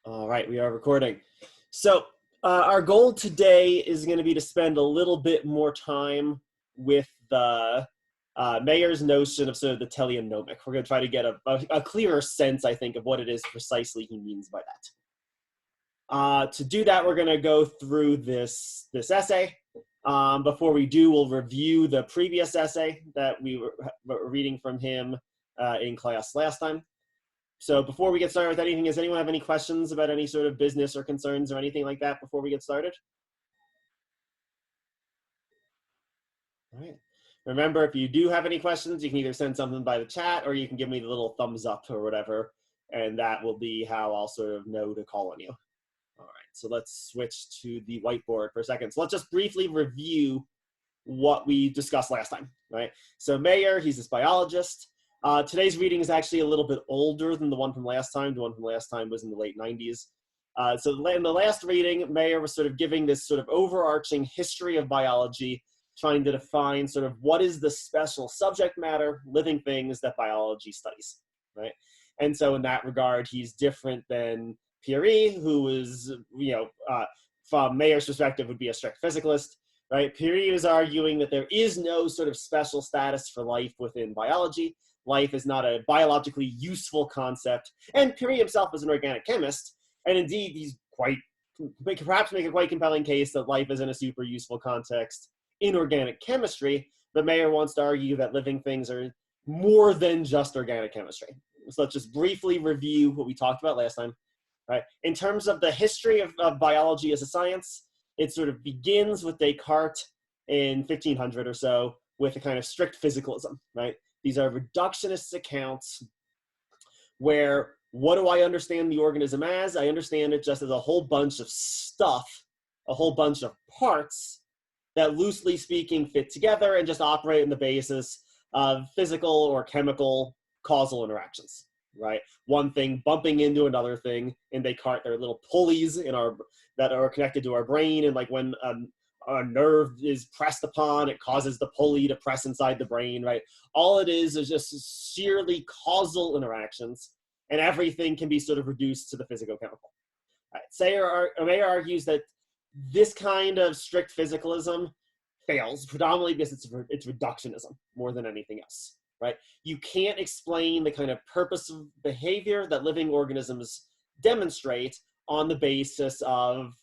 All right, we are recording. So our goal today is going to be to spend a little bit more time with the Mayer's notion of sort of the teleonomic. We're going to try to get a clearer sense, I think, of what it is precisely he means by that. To do that, we're going to go through this essay. Before we do, we'll review the previous essay that we were reading from him in class last time. So before we get started with anything, does anyone have any questions about any sort of business or concerns or anything like that before we get started? All right. Remember, if you do have any questions, you can either send something by the chat or you can give me the little thumbs up or whatever, and that will be how I'll sort of know to call on you. All right, so let's switch to the whiteboard for a second. So let's just briefly review what we discussed last time, right? So Mayer, he's this biologist. Today's reading is actually a little bit older than the one from last time. The one from last time was in the late 90s. So in the last reading, Mayer was sort of giving this sort of overarching history of biology, trying to define sort of what is the special subject matter, living things that biology studies, right? And so in that regard, he's different than Pierre, who is, from Mayer's perspective, would be a strict physicalist, right? Pierre is arguing that there is no sort of special status for life within biology. Life is not a biologically useful concept. And Pierre himself is an organic chemist. And indeed, he's perhaps make a quite compelling case that life is in a super useful context in organic chemistry. But Mayer wants to argue that living things are more than just organic chemistry. So let's just briefly review what we talked about last time. Right? In terms of the history of biology as a science, it sort of begins with Descartes in 1500 or so with a kind of strict physicalism, right? These are reductionist accounts where, what do I understand the organism as? I understand it just as a whole bunch of stuff, a whole bunch of parts that loosely speaking fit together and just operate on the basis of physical or chemical causal interactions, right? One thing bumping into another thing. In Descartes, there are little pulleys that are connected to our brain, and like when a nerve is pressed upon, it causes the pulley to press inside the brain, right? All it is just sheerly causal interactions, and everything can be sort of reduced to the physicochemical. Right. Mayer argues that this kind of strict physicalism fails, predominantly because it's reductionism more than anything else, right? You can't explain the kind of purpose of behavior that living organisms demonstrate on the basis of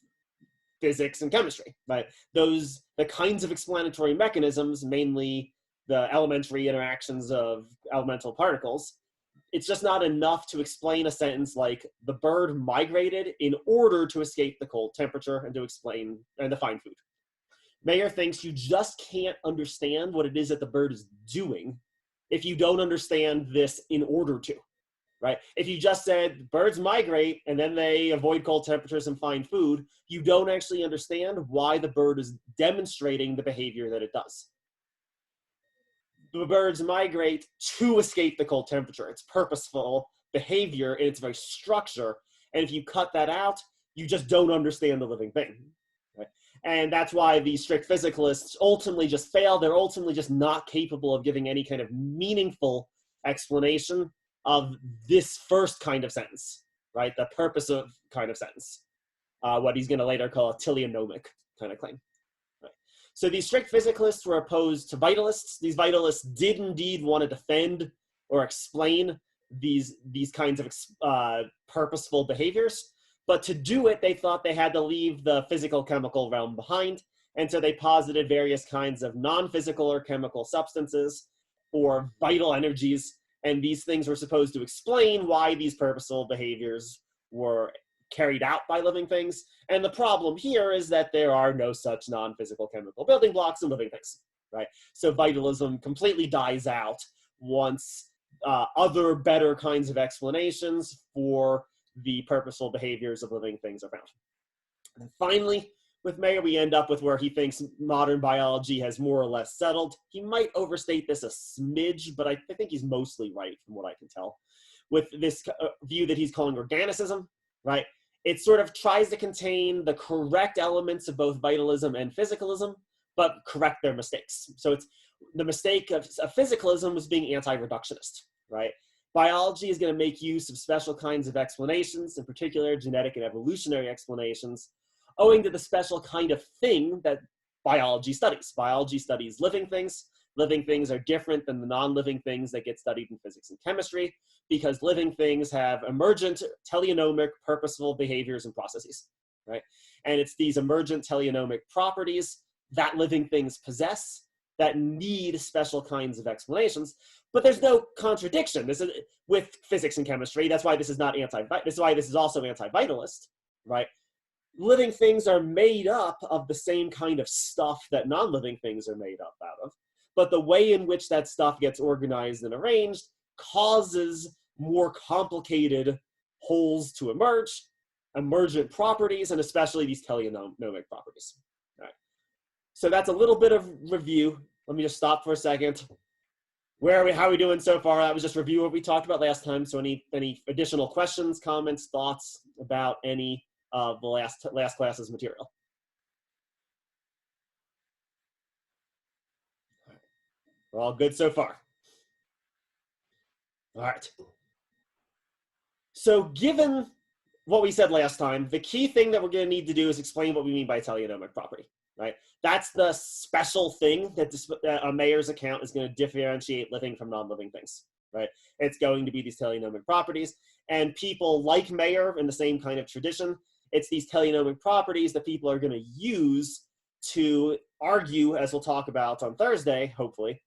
physics and chemistry, right? The kinds of explanatory mechanisms, mainly the elementary interactions of elemental particles, it's just not enough to explain a sentence like the bird migrated in order to escape the cold temperature and to explain and to find food. Mayer thinks you just can't understand what it is that the bird is doing if you don't understand this in order to. Right? If you just said birds migrate and then they avoid cold temperatures and find food, you don't actually understand why the bird is demonstrating the behavior that it does. The birds migrate to escape the cold temperature. It's purposeful behavior in its very structure. And if you cut that out, you just don't understand the living thing. Right? And that's why these strict physicalists ultimately just fail. They're ultimately just not capable of giving any kind of meaningful explanation of this first kind of sentence, right? The purpose of kind of sentence, what he's going to later call a teleonomic kind of claim. Right? So these strict physicalists were opposed to vitalists. These vitalists did indeed want to defend or explain these kinds of purposeful behaviors, but to do it, they thought they had to leave the physical chemical realm behind, and so they posited various kinds of non-physical or chemical substances or vital energies. And these things were supposed to explain why these purposeful behaviors were carried out by living things. And the problem here is that there are no such non-physical chemical building blocks in living things, right? So vitalism completely dies out once other better kinds of explanations for the purposeful behaviors of living things are found. And finally, with Mayer, we end up with where he thinks modern biology has more or less settled. He might overstate this a smidge, but I think he's mostly right from what I can tell. With this view that he's calling organicism, right? It sort of tries to contain the correct elements of both vitalism and physicalism, but correct their mistakes. So it's the mistake of physicalism was being anti-reductionist, right? Biology is going to make use of special kinds of explanations, in particular genetic and evolutionary explanations, owing to the special kind of thing that biology studies. Biology studies living things. Living things are different than the non-living things that get studied in physics and chemistry, because living things have emergent teleonomic purposeful behaviors and processes, right? And it's these emergent teleonomic properties that living things possess that need special kinds of explanations. But there's no contradiction. This is with physics and chemistry. That's why this is not this is why this is also anti-vitalist, right? Living things are made up of the same kind of stuff that non-living things are made up out of. But the way in which that stuff gets organized and arranged causes more complicated wholes to emerge, emergent properties, and especially these teleonomic properties. All right. So that's a little bit of review. Let me just stop for a second. Where are we? How are we doing so far? That was just review what we talked about last time. So any additional questions, comments, thoughts about any of the last class's material? We're all good so far. All right. So given what we said last time, the key thing that we're going to need to do is explain what we mean by teleonomic property, right? That's the special thing that a Mayer's account is going to differentiate living from non-living things, right? It's going to be these teleonomic properties. And people like Mayer in the same kind of tradition, it's these teleonomic properties that people are going to use to argue, as we'll talk about on Thursday, hopefully,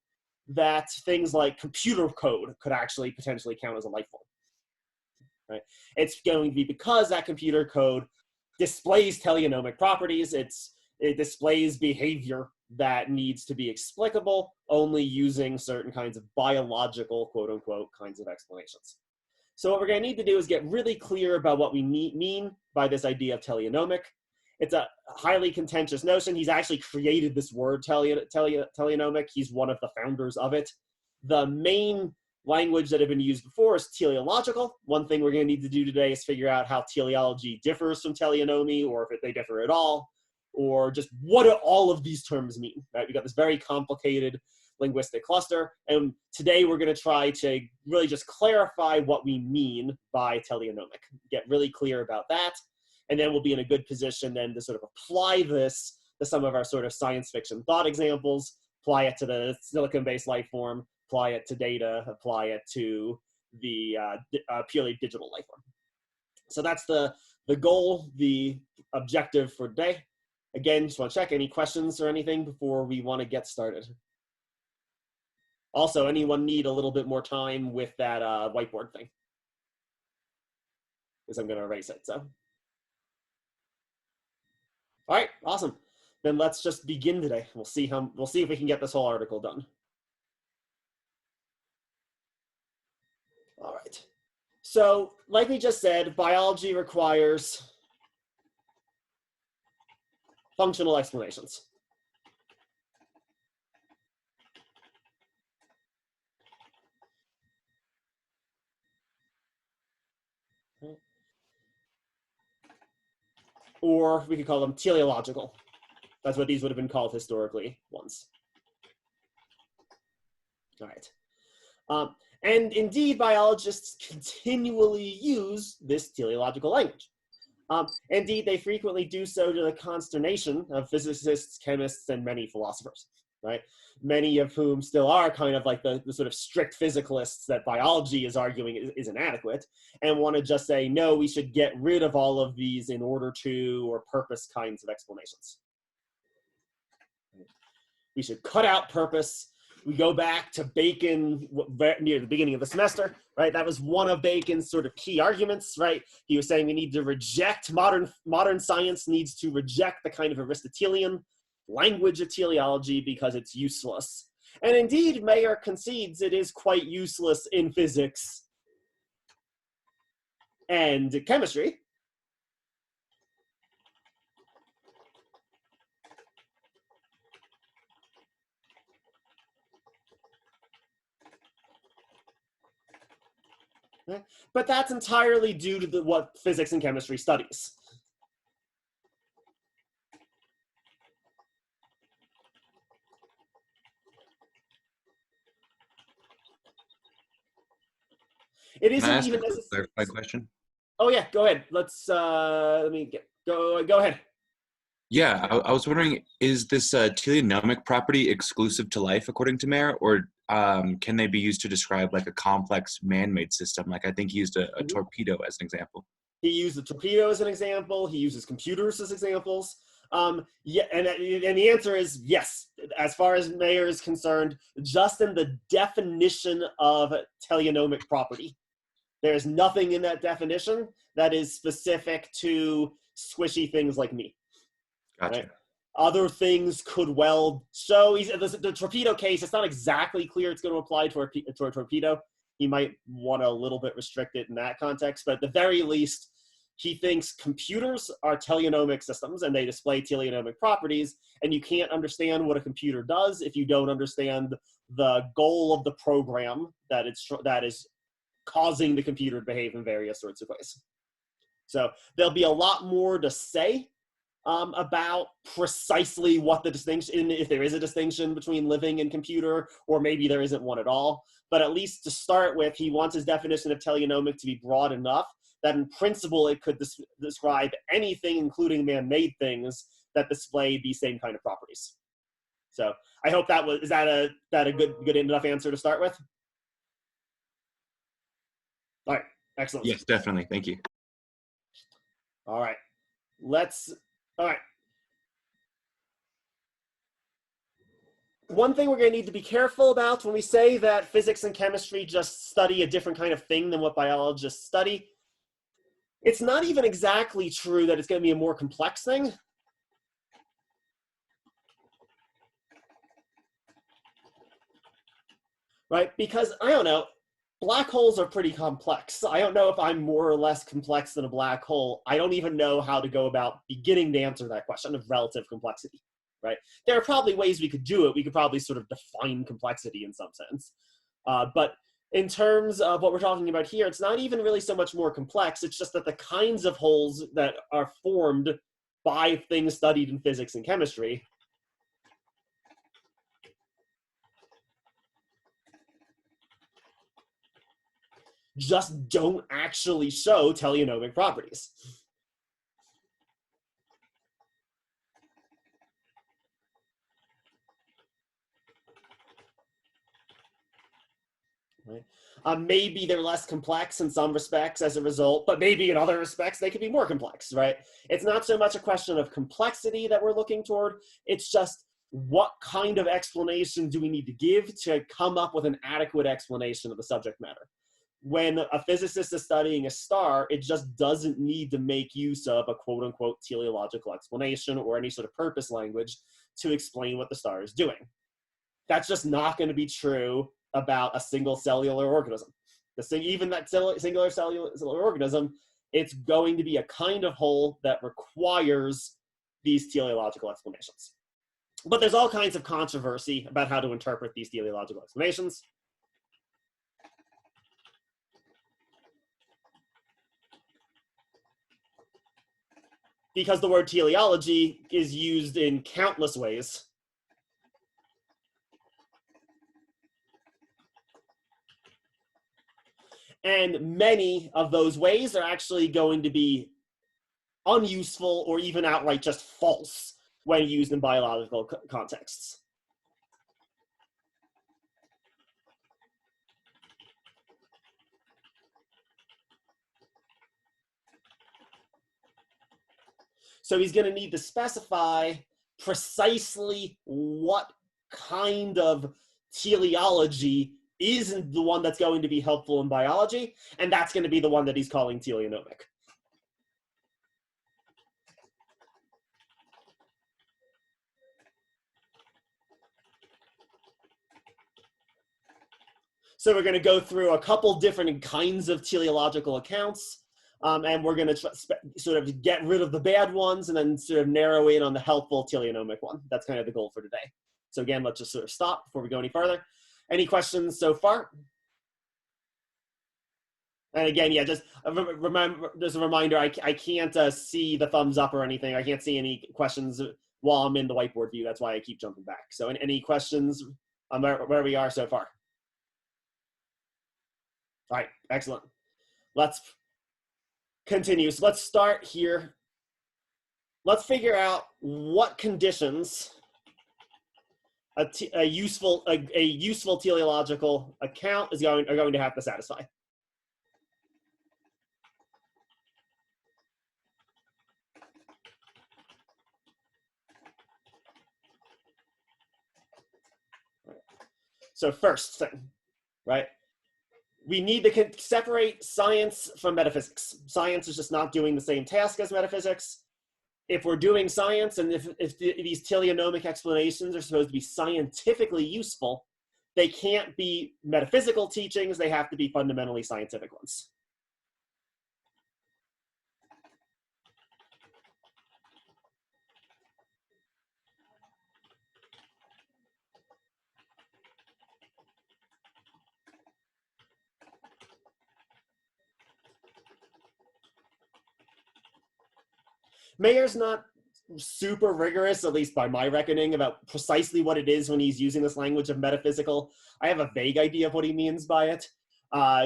that things like computer code could actually potentially count as a life form. Right? It's going to be because that computer code displays teleonomic properties. It displays behavior that needs to be explicable only using certain kinds of biological, quote unquote, kinds of explanations. So what we're going to need to do is get really clear about what we mean by this idea of teleonomic. It's a highly contentious notion. He's actually created this word teleonomic. He's one of the founders of it. The main language that had been used before is teleological. One thing we're going to need to do today is figure out how teleology differs from teleonomy, or if they differ at all, or just what do all of these terms mean, right? We've got this very complicated linguistic cluster, and today we're going to try to really just clarify what we mean by teleonomic, get really clear about that, and then we'll be in a good position then to sort of apply this to some of our sort of science fiction thought examples, apply it to the silicon-based life form, apply it to data, apply it to the purely digital life form. So that's the goal, the objective for today. Again, just want to check any questions or anything before we want to get started. Also, anyone need a little bit more time with that whiteboard thing? Because I'm going to erase it, so. All right, awesome. Then let's just begin today. We'll see if we can get this whole article done. All right. So, like we just said, biology requires functional explanations. Or we could call them teleological. That's what these would have been called historically once. All right. And indeed, biologists continually use this teleological language. Indeed, they frequently do so to the consternation of physicists, chemists, and many philosophers, right? Many of whom still are kind of like the sort of strict physicalists that biology is arguing is inadequate, and want to just say, no, we should get rid of all of these in order to or purpose kinds of explanations. We should cut out purpose. We go back to Bacon near the beginning of the semester, right? That was one of Bacon's sort of key arguments, right? He was saying we need to reject, modern science needs to reject the kind of Aristotelian language of teleology because it's useless. And indeed, Mayer concedes it is quite useless in physics and chemistry. But that's entirely due to what physics and chemistry studies. It Can I isn't ask a even quick necessary. clarified question? Oh yeah, go ahead. Let's let me go ahead. Yeah, I was wondering, is this teleonomic property exclusive to life, according to Mayer, or can they be used to describe like a complex man-made system? Like I think he used a Mhm. torpedo as an example. He used the torpedo as an example. He uses computers as examples. Yeah, and the answer is yes. As far as Mayer is concerned, just in the definition of teleonomic property, there's nothing in that definition that is specific to squishy things like me. Right? Gotcha. Other things could well show. The torpedo case, it's not exactly clear it's going to apply to a torpedo. He might want to a little bit restrict it in that context, but at the very least, he thinks computers are teleonomic systems and they display teleonomic properties, and you can't understand what a computer does if you don't understand the goal of the program that is causing the computer to behave in various sorts of ways. So there'll be a lot more to say about precisely what the distinction, if there is a distinction between living and computer, or maybe there isn't one at all. But at least to start with, he wants his definition of teleonomic to be broad enough that in principle it could describe anything, including man-made things, that display these same kind of properties. So I hope is that a good enough answer to start with? All right, excellent. Yes, definitely. Thank you. All right, all right. One thing we're going to need to be careful about when we say that physics and chemistry just study a different kind of thing than what biologists study, it's not even exactly true that it's going to be a more complex thing. Right? Because, I don't know, black holes are pretty complex. I don't know if I'm more or less complex than a black hole. I don't even know how to go about beginning to answer that question of relative complexity. Right? There are probably ways we could do it. We could probably sort of define complexity in some sense. But in terms of what we're talking about here, it's not even really so much more complex. It's just that the kinds of holes that are formed by things studied in physics and chemistry just don't actually show teleonomic properties. Right? Maybe they're less complex in some respects as a result, but maybe in other respects they could be more complex, right? It's not so much a question of complexity that we're looking toward, it's just what kind of explanation do we need to give to come up with an adequate explanation of the subject matter. When a physicist is studying a star, it just doesn't need to make use of a quote-unquote teleological explanation or any sort of purpose language to explain what the star is doing. That's just not going to be true about a single cellular organism. Even that singular cellular organism, it's going to be a kind of whole that requires these teleological explanations. But there's all kinds of controversy about how to interpret these teleological explanations. Because the word teleology is used in countless ways. And many of those ways are actually going to be unuseful or even outright just false when used in biological contexts. So he's going to need to specify precisely what kind of teleology isn't the one that's going to be helpful in biology, and that's going to be the one that he's calling teleonomic. So we're going to go through a couple different kinds of teleological accounts, and we're going to sort of get rid of the bad ones and then sort of narrow in on the helpful teleonomic one. That's kind of the goal for today. So again, let's just sort of stop before we go any further. Any questions so far? And again, yeah, just remember, just a reminder, I can't see the thumbs up or anything. I can't see any questions while I'm in the whiteboard view. That's why I keep jumping back. So any questions on where we are so far? All right, excellent. Let's continue. So let's start here. Let's figure out what conditions a useful teleological account are going to have to satisfy. So first thing, right? We need to separate science from metaphysics. Science is just not doing the same task as metaphysics. If we're doing science, and if these teleonomic explanations are supposed to be scientifically useful, they can't be metaphysical teachings, they have to be fundamentally scientific ones. Mayer's not super rigorous, at least by my reckoning, about precisely what it is when he's using this language of metaphysical. I have a vague idea of what he means by it.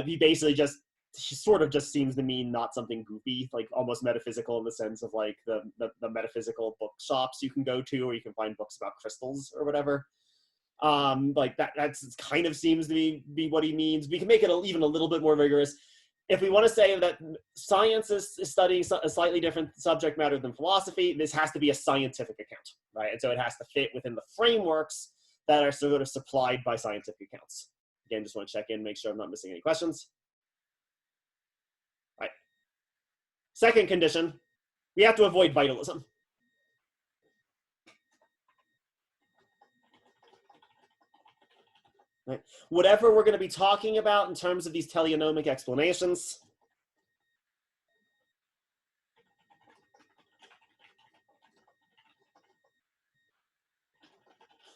He basically he sort of just seems to mean not something goofy, like almost metaphysical in the sense of like the metaphysical bookshops you can go to, where you can find books about crystals or whatever. Like that's kind of seems to be what he means. We can make it even a little bit more rigorous. If we want to say that science is studying a slightly different subject matter than philosophy, this has to be a scientific account, right? And so it has to fit within the frameworks that are sort of supplied by scientific accounts. Again, just want to check in, make sure I'm not missing any questions. Right. Second condition, we have to avoid vitalism. Right. Whatever we're going to be talking about in terms of these teleonomic explanations,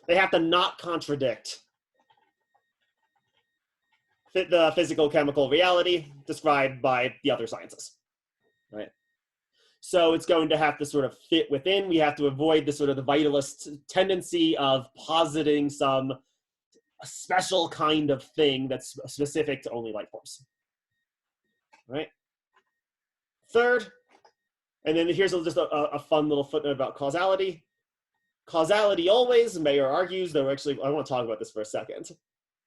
they have to not contradict the physical chemical reality described by the other sciences, right? So it's going to have to sort of fit within. We have to avoid the sort of the vitalist tendency of positing some special kind of thing that's specific to only life forms, right? Third, and then here's just a fun little footnote about causality. Causality always, Mayer argues, though actually I want to talk about this for a second.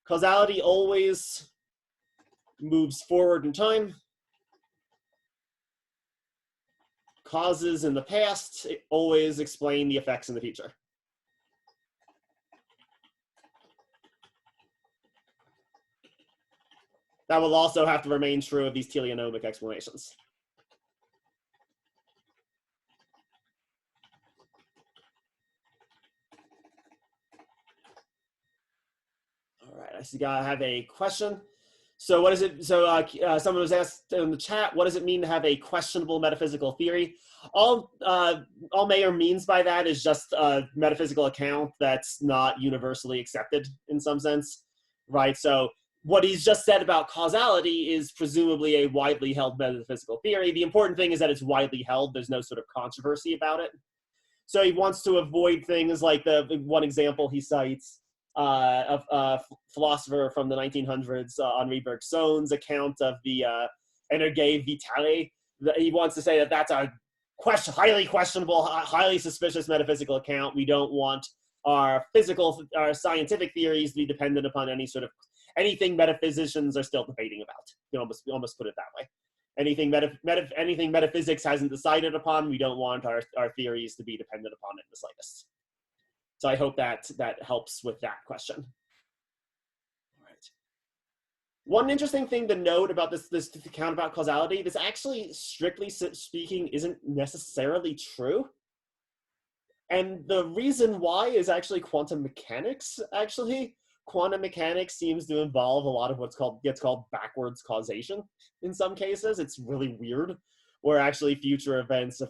Causality always moves forward in time. Causes in the past always explain the effects in the future. That will also have to remain true of these teleonomic explanations. All right, I see I have a question. So what is it? So someone was asked in the chat, what does it mean to have a questionable metaphysical theory? All Mayer means by that is just a metaphysical account that's not universally accepted in some sense, right? So what he's just said about causality is presumably a widely held metaphysical theory. The important thing is that it's widely held. There's no sort of controversy about it. So he wants to avoid things like the one example he cites, a philosopher from the 1900s, Henri Bergson's account of the Energie Vitale. He wants to say that that's a highly questionable, highly suspicious metaphysical account. We don't want our scientific theories to be dependent upon anything metaphysicians are still debating about. You know, almost put it that way. Anything metaphysics hasn't decided upon, we don't want our theories to be dependent upon it in the slightest. So I hope that helps with that question. All right. One interesting thing to note about this account about causality, this actually, strictly speaking, isn't necessarily true. And the reason why is actually quantum mechanics, actually. Quantum mechanics seems to involve a lot of gets called backwards causation in some cases. It's really weird, where actually future events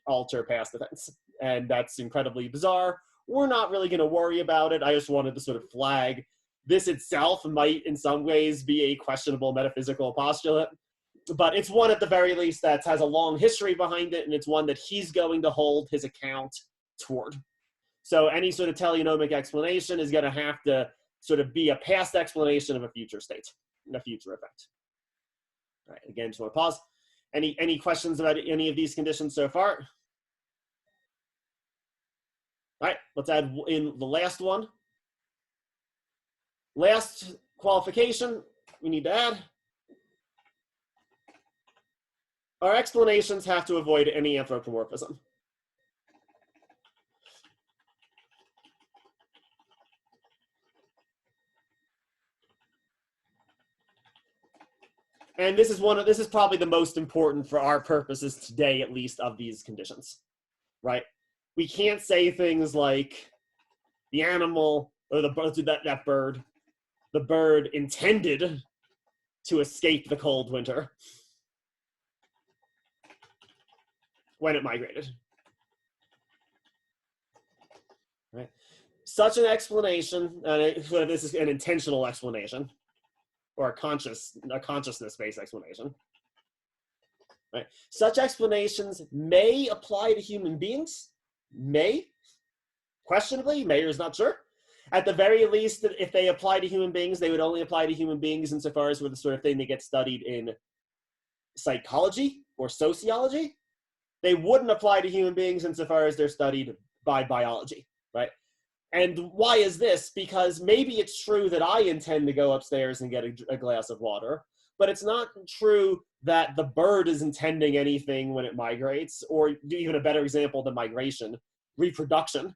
alter past events. And that's incredibly bizarre. We're not really going to worry about it. I just wanted to sort of flag this itself might in some ways be a questionable metaphysical postulate, but it's one at the very least that has a long history behind it, and it's one that he's going to hold his account toward. So any sort of teleonomic explanation is going to have to sort of be a past explanation of a future state, a future event. All right, again, just want to pause. Any questions about any of these conditions so far? All right, let's add in the last one. Last qualification we need to add. Our explanations have to avoid any anthropomorphism. And this is probably the most important for our purposes today, at least, of these conditions, right? We can't say things like the animal or that bird, the bird intended to escape the cold winter when it migrated, right? Such an explanation, this is an intentional explanation, or a consciousness-based explanation, right? Such explanations may apply to human beings, may, questionably, may or is not sure. At the very least, if they apply to human beings, they would only apply to human beings insofar as with the sort of thing that gets studied in psychology or sociology. They wouldn't apply to human beings insofar as they're studied by biology, right? And why is this? Because maybe it's true that I intend to go upstairs and get a glass of water, but it's not true that the bird is intending anything when it migrates, or even a better example than migration, reproduction.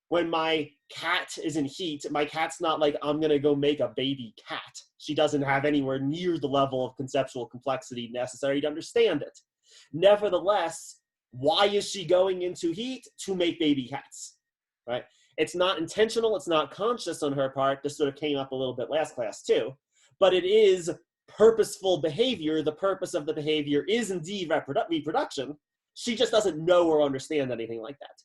When my cat is in heat, my cat's not like, I'm going to go make a baby cat. She doesn't have anywhere near the level of conceptual complexity necessary to understand it. Nevertheless, why is she going into heat? To make baby cats, right? It's not intentional, it's not conscious on her part. This sort of came up a little bit last class too, but it is purposeful behavior. The purpose of the behavior is indeed reproduction. She just doesn't know or understand anything like that.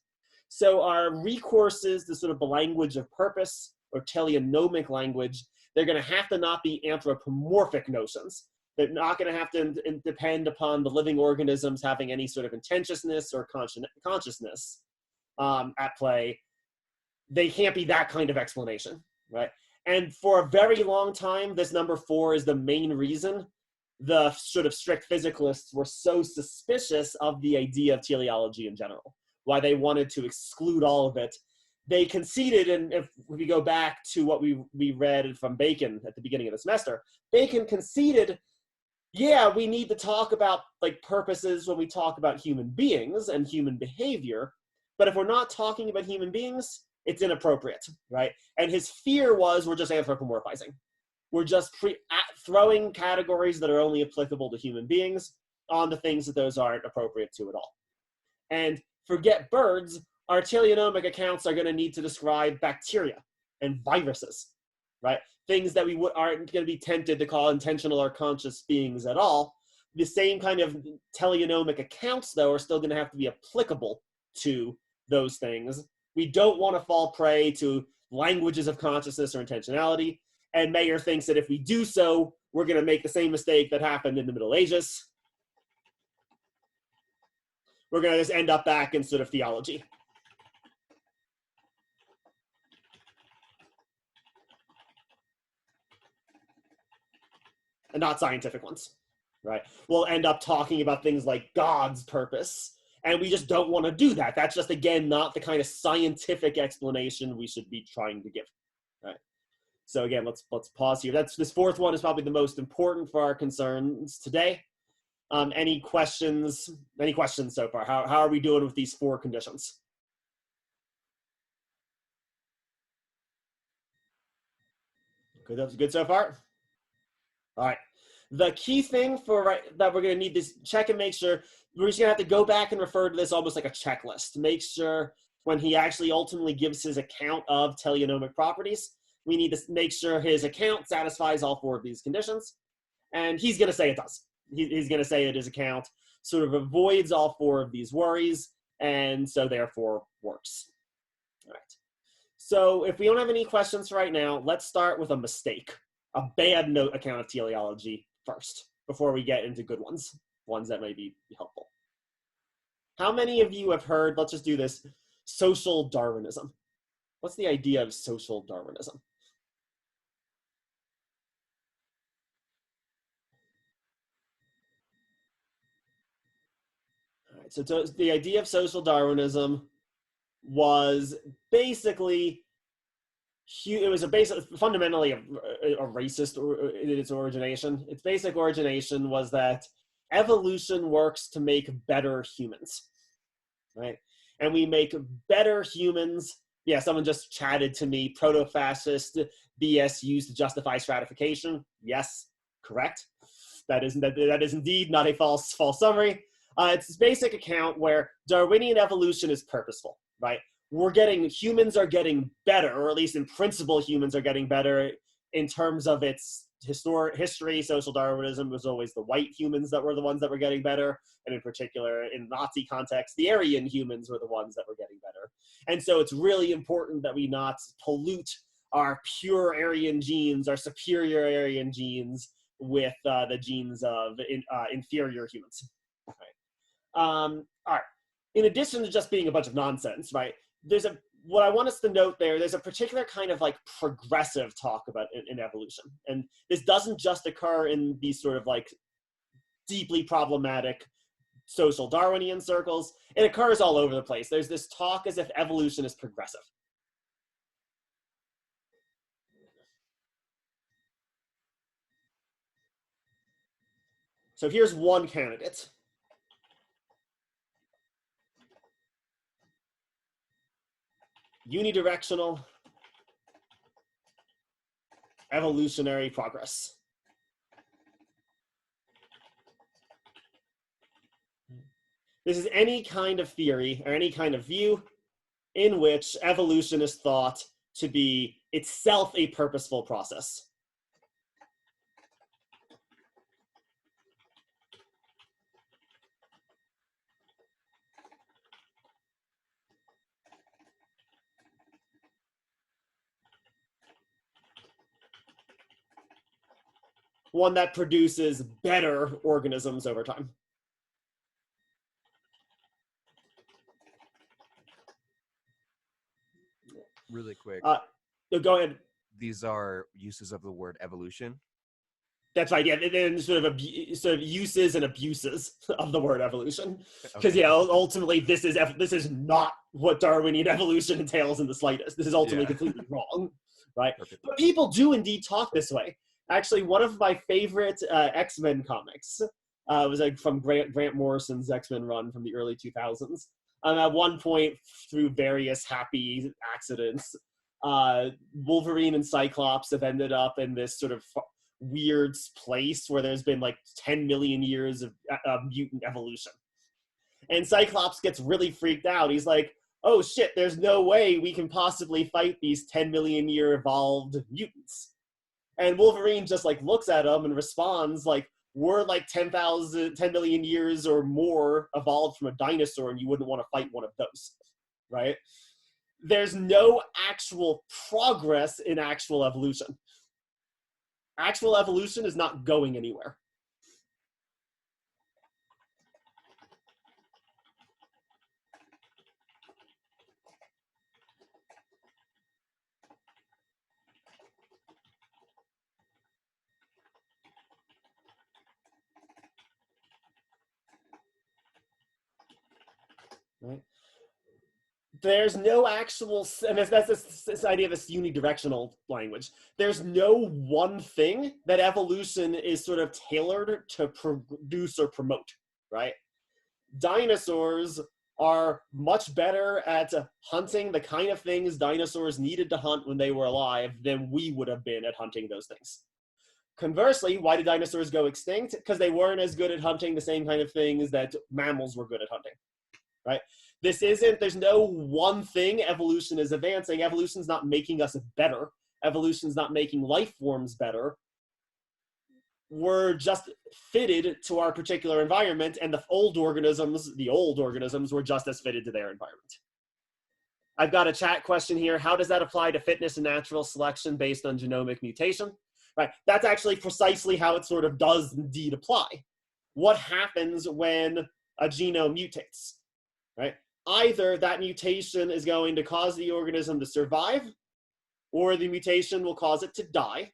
So our recourses to sort of the language of purpose or teleonomic language, they're going to have to not be anthropomorphic notions. They're not going to have to depend upon the living organisms having any sort of intentiousness or consciousness at play. They can't be that kind of explanation, right? And for a very long time, this number 4 is the main reason the sort of strict physicalists were so suspicious of the idea of teleology in general, why they wanted to exclude all of it. They conceded, and if we go back to what we read from Bacon at the beginning of the semester, Bacon conceded, yeah, we need to talk about like purposes when we talk about human beings and human behavior, but if we're not talking about human beings, it's inappropriate, right? And his fear was we're just anthropomorphizing. We're just throwing categories that are only applicable to human beings on the things that those aren't appropriate to at all. And forget birds, our teleonomic accounts are going to need to describe bacteria and viruses, right? Things that we aren't going to be tempted to call intentional or conscious beings at all. The same kind of teleonomic accounts, though, are still going to have to be applicable to those things. We don't want to fall prey to languages of consciousness or intentionality. And Mayer thinks that if we do so, we're going to make the same mistake that happened in the Middle Ages. We're going to just end up back in sort of theology. And not scientific ones, right? We'll end up talking about things like God's purpose. And we just don't want to do that. That's just, again, not the kind of scientific explanation we should be trying to give, right? So again, let's pause here. This 4th one is probably the most important for our concerns today. Any questions? Any questions so far? How are we doing with these 4 conditions? Good, that's good so far. All right. The key thing that we're going to need to check and make sure, we're just going to have to go back and refer to this almost like a checklist to make sure when he actually ultimately gives his account of teleonomic properties, we need to make sure his account satisfies all 4 of these conditions. And he's going to say it does. He's going to say that his account sort of avoids all 4 of these worries, and so therefore works. All right. So if we don't have any questions right now, let's start with a mistake, a bad note account of teleology first, before we get into good ones that may be helpful. How many of you have heard, let's just do this, social Darwinism? What's the idea of social Darwinism? So the idea of social Darwinism was basically, it was fundamentally a racist in its origination. Its basic origination was that evolution works to make better humans, right? And we make better humans. Yeah, someone just chatted to me, proto-fascist BS used to justify stratification. Yes, correct. That is indeed not a false summary. It's this basic account where Darwinian evolution is purposeful, right? Humans are getting better, or at least in principle, humans are getting better in terms of its history. Social Darwinism was always the white humans that were the ones that were getting better. And in particular, in Nazi context, the Aryan humans were the ones that were getting better. And so it's really important that we not pollute our pure Aryan genes, our superior Aryan genes, with the genes of inferior humans. Right. All right. In addition to just being a bunch of nonsense, right? What I want us to note there's a particular kind of like progressive talk about in evolution. And this doesn't just occur in these sort of like deeply problematic social Darwinian circles. It occurs all over the place. There's this talk as if evolution is progressive. So here's one candidate. Unidirectional evolutionary progress. This is any kind of theory or any kind of view in which evolution is thought to be itself a purposeful process. One that produces better organisms over time. Really quick. Go ahead. These are uses of the word evolution. That's right. Yeah, and sort of uses and abuses of the word evolution. Because Okay. yeah, ultimately this is not what Darwinian evolution entails in the slightest. This is ultimately completely wrong, right? Perfect. But people do indeed talk this way. Actually, one of my favorite X-Men comics was like from Grant Morrison's X-Men run from the early 2000s. At one point, through various happy accidents, Wolverine and Cyclops have ended up in this sort of weird place where there's been like 10 million years of mutant evolution. And Cyclops gets really freaked out. He's like, oh shit, there's no way we can possibly fight these 10 million year evolved mutants. And Wolverine just like looks at him and responds like, we're like 10 million years or more evolved from a dinosaur, and you wouldn't want to fight one of those, right? There's no actual progress in actual evolution. Actual evolution is not going anywhere. Right? There's no actual, and that's this idea of this unidirectional language. There's no one thing that evolution is sort of tailored to produce or promote, right? Dinosaurs are much better at hunting the kind of things dinosaurs needed to hunt when they were alive than we would have been at hunting those things. Conversely, why did dinosaurs go extinct? Because they weren't as good at hunting the same kind of things that mammals were good at hunting, right? There's no one thing evolution is advancing. Evolution's not making us better. Evolution's not making life forms better. We're just fitted to our particular environment, and the old organisms were just as fitted to their environment. I've got a chat question here. How does that apply to fitness and natural selection based on genomic mutation? Right, that's actually precisely how it sort of does indeed apply. What happens when a genome mutates, right? Either that mutation is going to cause the organism to survive, or the mutation will cause it to die,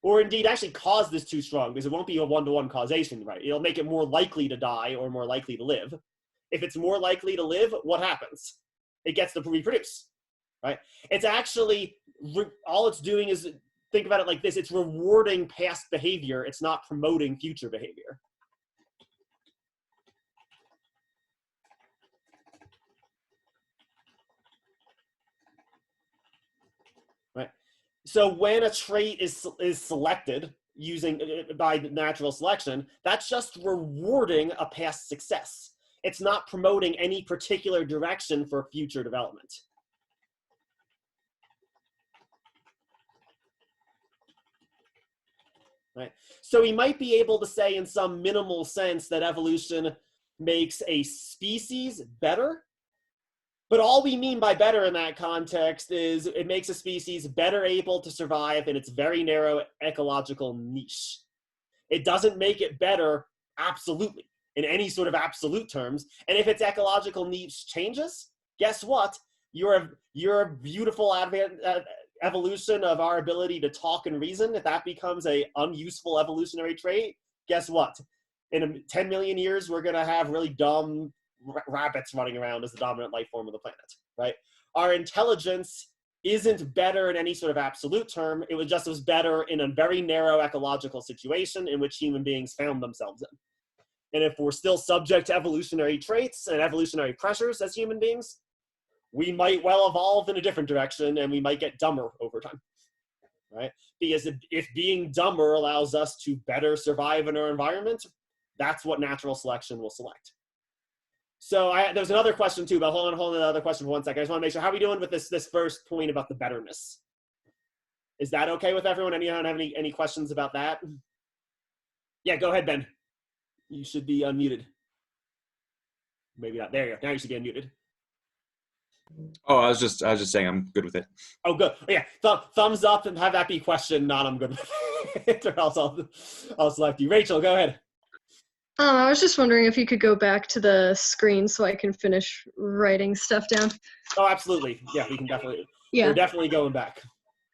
or indeed actually cause this too strong, because it won't be a one-to-one causation, right? It'll make it more likely to die or more likely to live. If it's more likely to live, what happens? It gets to reproduce, right? It's actually, all it's doing is, think about it like this, it's rewarding past behavior, it's not promoting future behavior. Right? So when a trait is selected using by natural selection, that's just rewarding a past success. It's not promoting any particular direction for future development. Right? So we might be able to say in some minimal sense that evolution makes a species better, but all we mean by better in that context is it makes a species better able to survive in its very narrow ecological niche. It doesn't make it better absolutely, in any sort of absolute terms. And if its ecological niche changes, guess what? Your beautiful evolution of our ability to talk and reason, if that becomes an unuseful evolutionary trait, guess what? In 10 million years, we're going to have really dumb rabbits running around as the dominant life form of the planet, right? Our intelligence isn't better in any sort of absolute term. It was better in a very narrow ecological situation in which human beings found themselves in. And if we're still subject to evolutionary traits and evolutionary pressures as human beings, we might well evolve in a different direction and we might get dumber over time, right? Because if being dumber allows us to better survive in our environment, that's what natural selection will select. So there was another question too, but hold on another question for 1 second. I just want to make sure, how are we doing with this first point about the betterness? Is that okay with everyone? Anyone have any questions about that? Yeah, go ahead, Ben. You should be unmuted. Maybe not. There you go. Now you should be unmuted. Oh, I was just saying I'm good with it. Oh, good. Yeah, thumbs up and have that be question, not I'm good with it. Or else I'll select you. Rachel, go ahead. I was just wondering if you could go back to the screen so I can finish writing stuff down. Oh, absolutely. Yeah, we can definitely. Yeah. We're definitely going back.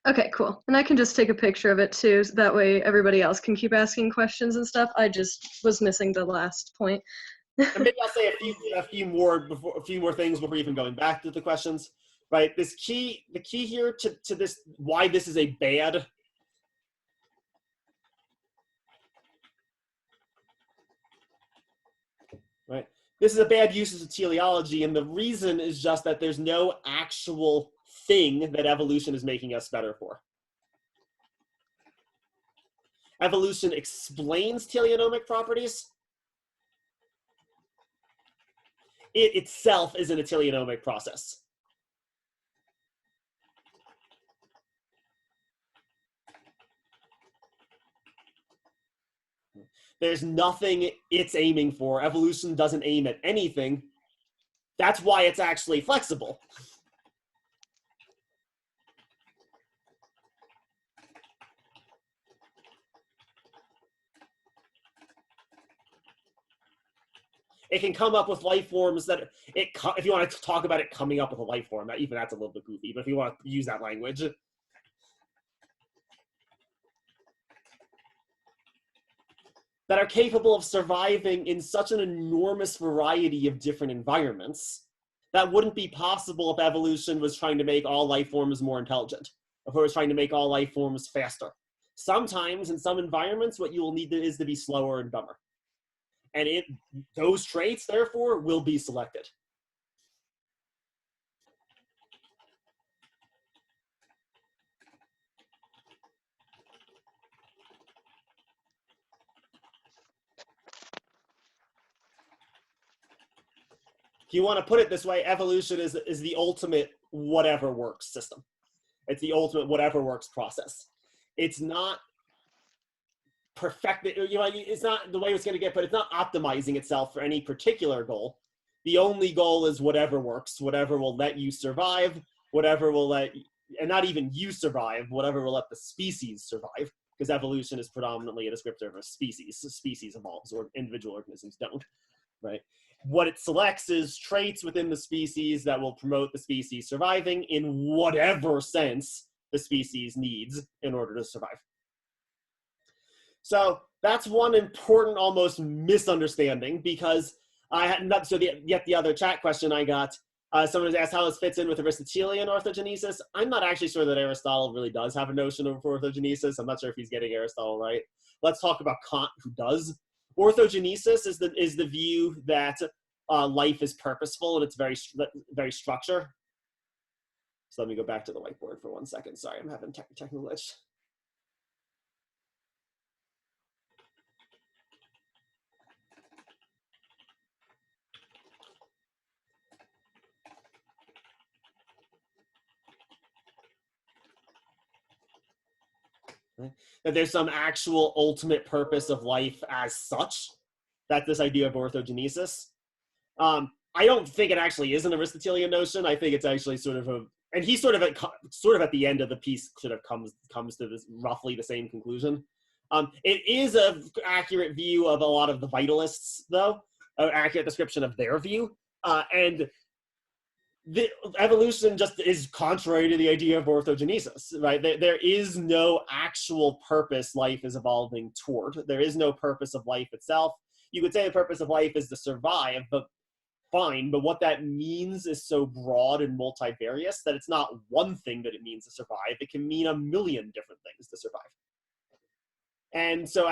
Okay, cool. And I can just take a picture of it too, so that way everybody else can keep asking questions and stuff. I just was missing the last point. And maybe I'll say a few more things before even going back to the questions. Right. The key here to this, why this is a bad. Right. This is a bad use of teleology, and the reason is just that there's no actual thing that evolution is making us better for. Evolution explains teleonomic properties. It itself isn't a teleonomic process. There's nothing it's aiming for. Evolution doesn't aim at anything. That's why it's actually flexible. It can come up with life forms that if you want to talk about it coming up with a life form, even that's a little bit goofy, but if you want to use that language. That are capable of surviving in such an enormous variety of different environments that wouldn't be possible if evolution was trying to make all life forms more intelligent, if it was trying to make all life forms faster. Sometimes in some environments, what you will need is to be slower and dumber. And those traits, therefore, will be selected. If you want to put it this way, evolution is the ultimate whatever works system. It's the ultimate whatever works process. It's not perfected, it's not the way it's going to get, but it's not optimizing itself for any particular goal. The only goal is whatever works, whatever will let you survive, whatever will let, and not even you survive, whatever will let the species survive, because evolution is predominantly a descriptor of a species. Species evolves, or individual organisms don't, right? What it selects is traits within the species that will promote the species surviving in whatever sense the species needs in order to survive. So that's one important almost misunderstanding, because I had not, so the other chat question I got, someone has asked how this fits in with Aristotelian orthogenesis. I'm not actually sure that Aristotle really does have a notion of orthogenesis. I'm not sure if he's getting Aristotle right. Let's talk about Kant, who does. Orthogenesis is the view that life is purposeful and it's very structured. So let me go back to the whiteboard for 1 second. Sorry, I'm having technical glitch. That there's some actual ultimate purpose of life as such. That's this idea of orthogenesis. I don't think it actually is an Aristotelian notion. I think it's actually sort of and he sort of at the end of the piece sort of comes to this roughly the same conclusion. It is an accurate view of a lot of the vitalists, though, an accurate description of their view, and the evolution just is contrary to the idea of orthogenesis, right? There is no actual purpose life is evolving toward. There is no purpose of life itself. You could say the purpose of life is to survive, but fine, but what that means is so broad and multivarious that it's not one thing that it means to survive. It can mean a million different things to survive. And so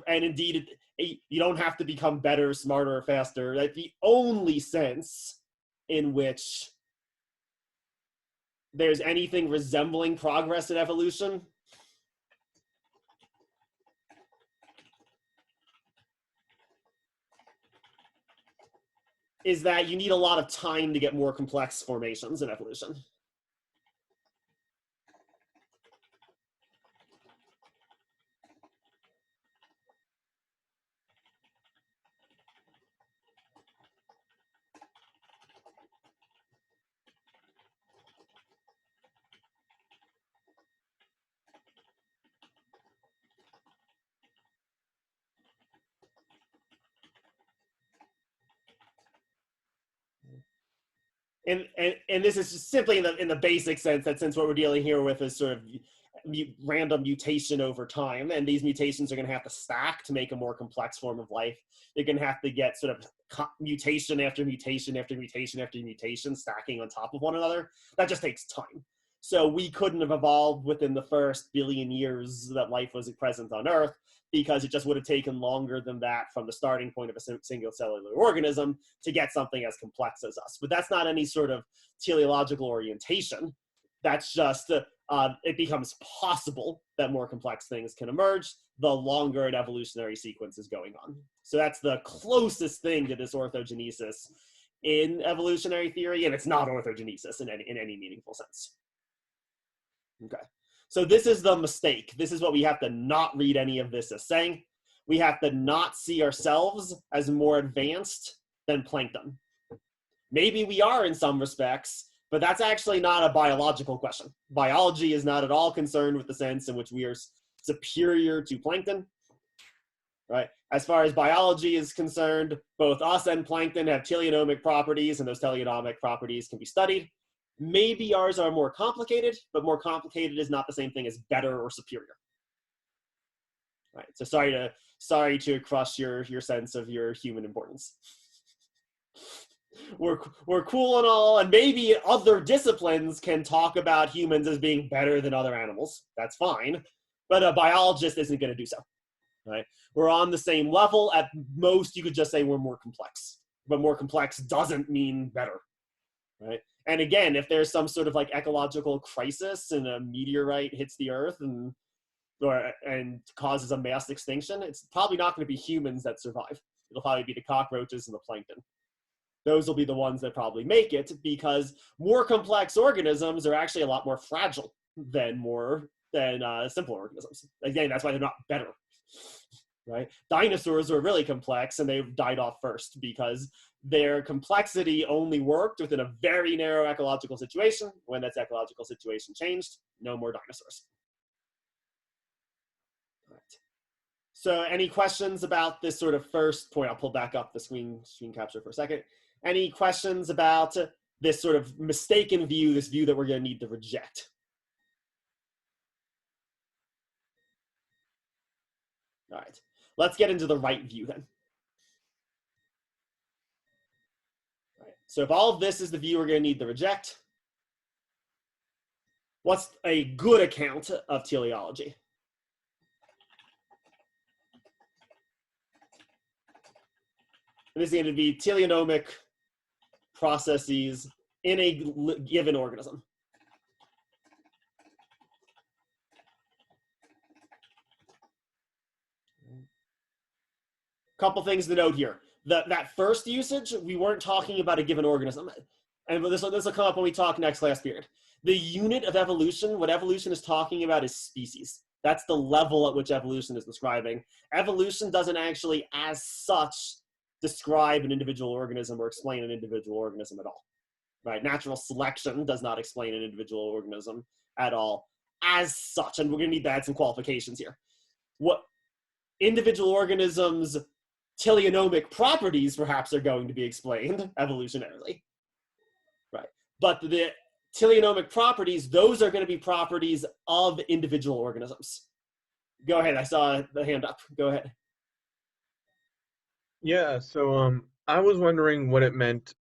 and indeed, you don't have to become better, smarter, or faster. Like the only sense in which there's anything resembling progress in evolution is that you need a lot of time to get more complex formations in evolution. And this is just simply in the basic sense that since what we're dealing here with is sort of random mutation over time, and these mutations are going to have to stack to make a more complex form of life. You're going to have to get sort of mutation after mutation after mutation after mutation stacking on top of one another. That just takes time. So we couldn't have evolved within the first billion years that life was present on Earth, because it just would have taken longer than that from the starting point of a single cellular organism to get something as complex as us. But that's not any sort of teleological orientation. That's just, it becomes possible that more complex things can emerge the longer an evolutionary sequence is going on. So that's the closest thing to this orthogenesis in evolutionary theory, and it's not orthogenesis in any meaningful sense. Okay. So this is the mistake. This is what we have to not read any of this as saying. We have to not see ourselves as more advanced than plankton. Maybe we are in some respects, but that's actually not a biological question. Biology is not at all concerned with the sense in which we are superior to plankton, right? As far as biology is concerned, both us and plankton have teleonomic properties, and those teleonomic properties can be studied. Maybe ours are more complicated, but more complicated is not the same thing as better or superior. Right. So sorry to crush your sense of your human importance. We're cool and all, and maybe other disciplines can talk about humans as being better than other animals. That's fine, but a biologist isn't going to do so. Right. We're on the same level. At most, you could just say we're more complex, but more complex doesn't mean better. Right. And again, if there's some sort of like ecological crisis and a meteorite hits the Earth and causes a mass extinction, it's probably not going to be humans that survive. It'll probably be the cockroaches and the plankton. Those will be the ones that probably make it, because more complex organisms are actually a lot more fragile than simple organisms. Again, that's why they're not better. Right? Dinosaurs were really complex and they died off first because their complexity only worked within a very narrow ecological situation. When that ecological situation changed, no more dinosaurs. All right. So any questions about this sort of first point? I'll pull back up the screen capture for a second. Any questions about this sort of mistaken view, this view that we're going to need to reject? All right. Let's get into the right view then. So if all of this is the view, we're going to need the reject. What's a good account of teleology? And this is going to be teleonomic processes in a given organism. Couple things to note here. That first usage, we weren't talking about a given organism. And this will come up when we talk next class period. The unit of evolution, what evolution is talking about is species. That's the level at which evolution is describing. Evolution doesn't actually, as such, describe an individual organism or explain an individual organism at all. Right? Natural selection does not explain an individual organism at all as such. And we're going to need to add some qualifications here. What individual organisms' teleonomic properties perhaps are going to be explained evolutionarily. Right. But the teleonomic properties, those are going to be properties of individual organisms. Go ahead. I saw the hand up. Go ahead. Yeah, so I was wondering what it meant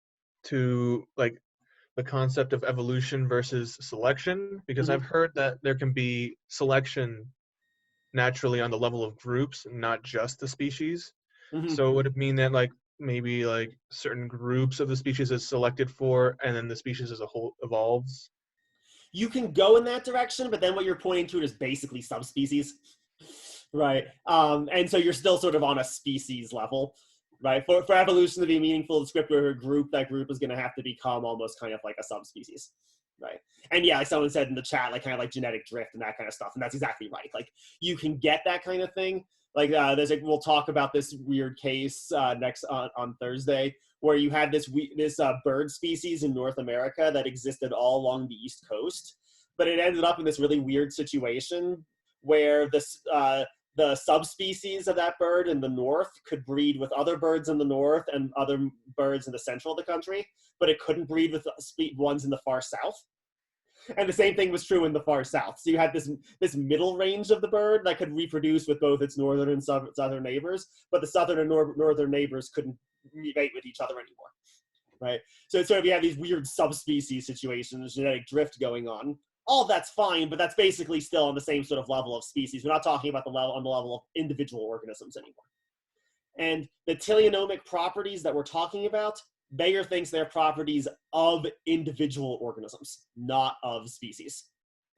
to like the concept of evolution versus selection, because I've heard that there can be selection naturally on the level of groups, not just the species. So would it mean that like maybe like certain groups of the species is selected for and then the species as a whole evolves? You can go in that direction, but then what you're pointing to is basically subspecies, right? And so you're still sort of on a species level, right? For evolution to be meaningful descriptor of a group, that group is going to have to become almost kind of like a subspecies, right? And yeah, like someone said in the chat, like kind of like genetic drift and that kind of stuff, and that's exactly right. Like you can get that kind of thing. Like we'll talk about this weird case next on Thursday, where you had this bird species in North America that existed all along the East Coast, but it ended up in this really weird situation where the subspecies of that bird in the north could breed with other birds in the north and other birds in the central of the country, but it couldn't breed with ones in the far south. And the same thing was true in the far south. So you had this middle range of the bird that could reproduce with both its northern and southern neighbors, but the southern and northern neighbors couldn't mate with each other anymore, right? So it's sort of, you have these weird subspecies situations, genetic drift going on. All that's fine, but that's basically still on the same sort of level of species. We're not talking about the level of individual organisms anymore. And the teleonomic properties that we're talking about, Bayer thinks they're properties of individual organisms, not of species.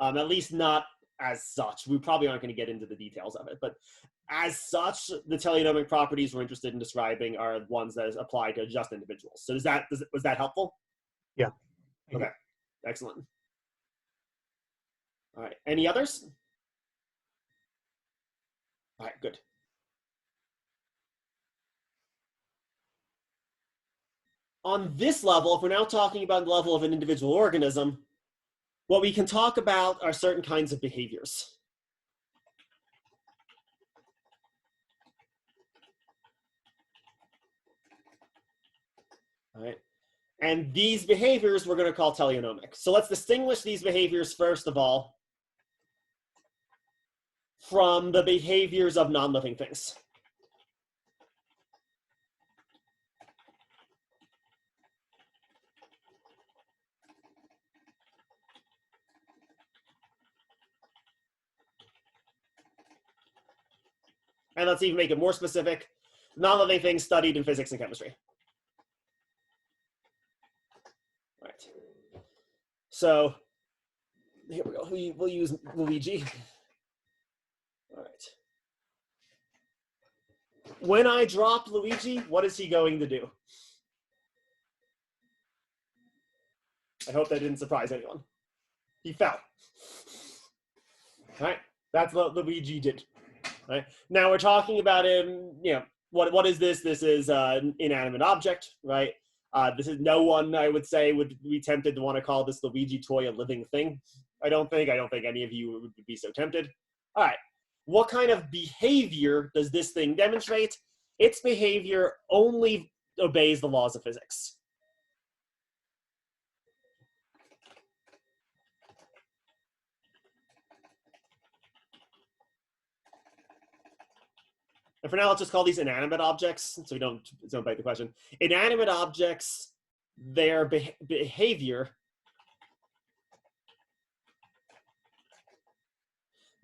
At least not as such. We probably aren't going to get into the details of it, but as such, the teleonomic properties we're interested in describing are ones that apply to just individuals. So was that helpful? Yeah. Okay, excellent. All right, any others? All right, good. On this level, if we're now talking about the level of an individual organism, what we can talk about are certain kinds of behaviors. All right. And these behaviors we're going to call teleonomic. So let's distinguish these behaviors, first of all, from the behaviors of non-living things. And let's even make it more specific, non-living things studied in physics and chemistry. All right. So here we go. We'll use Luigi. All right. When I drop Luigi, what is he going to do? I hope that didn't surprise anyone. He fell. All right. That's what Luigi did. Right. Now we're talking about him, what is this? This is an inanimate object, right? This is, no one, I would say, would be tempted to want to call this Luigi toy a living thing. I don't think any of you would be so tempted. All right. What kind of behavior does this thing demonstrate? Its behavior only obeys the laws of physics. And for now, let's just call these inanimate objects, so we don't bite the question. Inanimate objects their behavior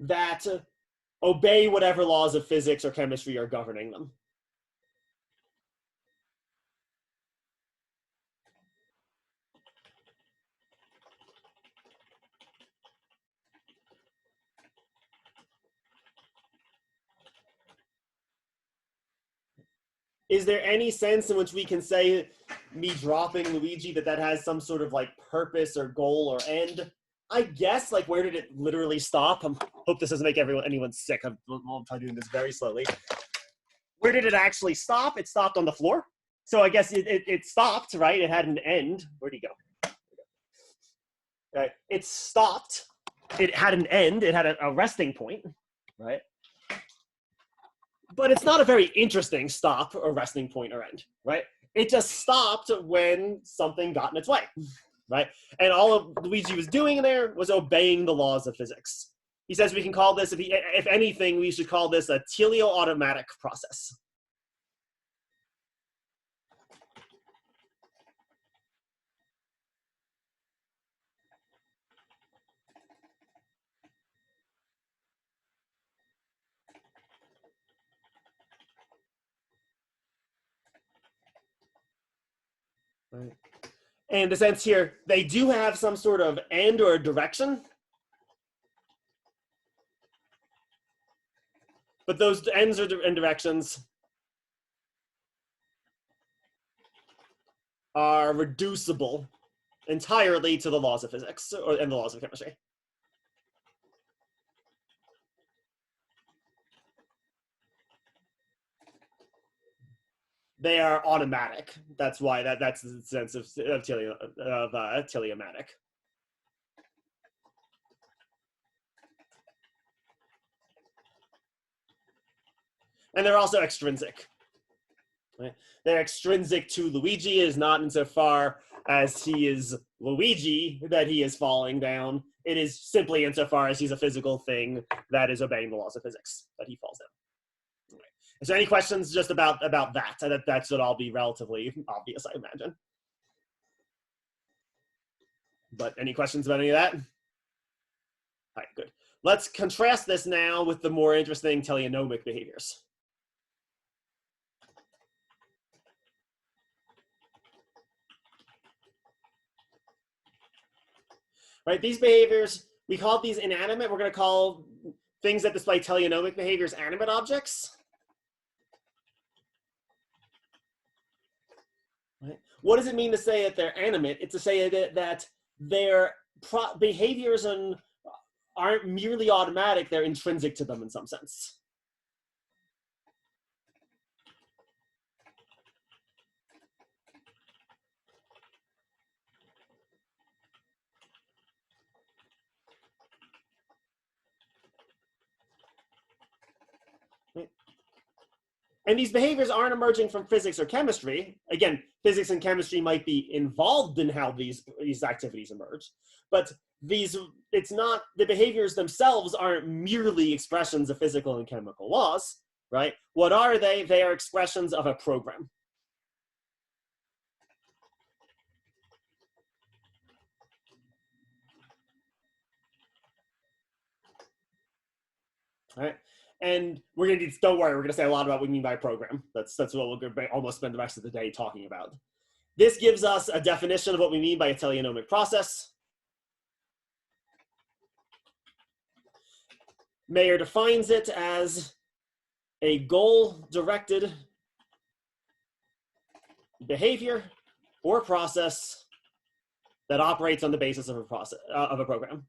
that obey whatever laws of physics or chemistry are governing them. Is there any sense in which we can say me dropping Luigi that has some sort of like purpose or goal or end? I guess, like, where did it literally stop? I hope this doesn't make anyone sick. I'll try doing this very slowly. Where did it actually stop? It stopped on the floor. So I guess it stopped, right? It had an end. Where'd he go? Right. It stopped. It had an end. It had a resting point, right? But it's not a very interesting stop or resting point or end, right? It just stopped when something got in its way, right? And all of Luigi was doing there was obeying the laws of physics. He says we can call this, if anything, we should call this a teleoautomatic process. Right. And the sense here, they do have some sort of end or direction. But those ends and directions are reducible entirely to the laws of physics and the laws of chemistry. They are automatic. That's why that's the sense of teleomatic. And they're also extrinsic. Right? They're extrinsic to Luigi, is not insofar as he is Luigi that he is falling down. It is simply insofar as he's a physical thing that is obeying the laws of physics that he falls down. Is there any questions just about that? That should all be relatively obvious, I imagine. But any questions about any of that? All right, good. Let's contrast this now with the more interesting teleonomic behaviors. Right, these behaviors, we call these inanimate. We're going to call things that display teleonomic behaviors animate objects. Right. What does it mean to say that they're animate? It's to say that their behaviors aren't merely automatic, they're intrinsic to them in some sense. And these behaviors aren't emerging from physics or chemistry. Again, physics and chemistry might be involved in how these activities emerge, but it's not, the behaviors themselves aren't merely expressions of physical and chemical laws, right? What are they? They are expressions of a program. All right. And we're going to, don't worry, we're going to say a lot about what we mean by program. That's what we're going to almost spend the rest of the day talking about. This gives us a definition of what we mean by a teleonomic process. Mayer defines it as a goal-directed behavior or process that operates on the basis of a program.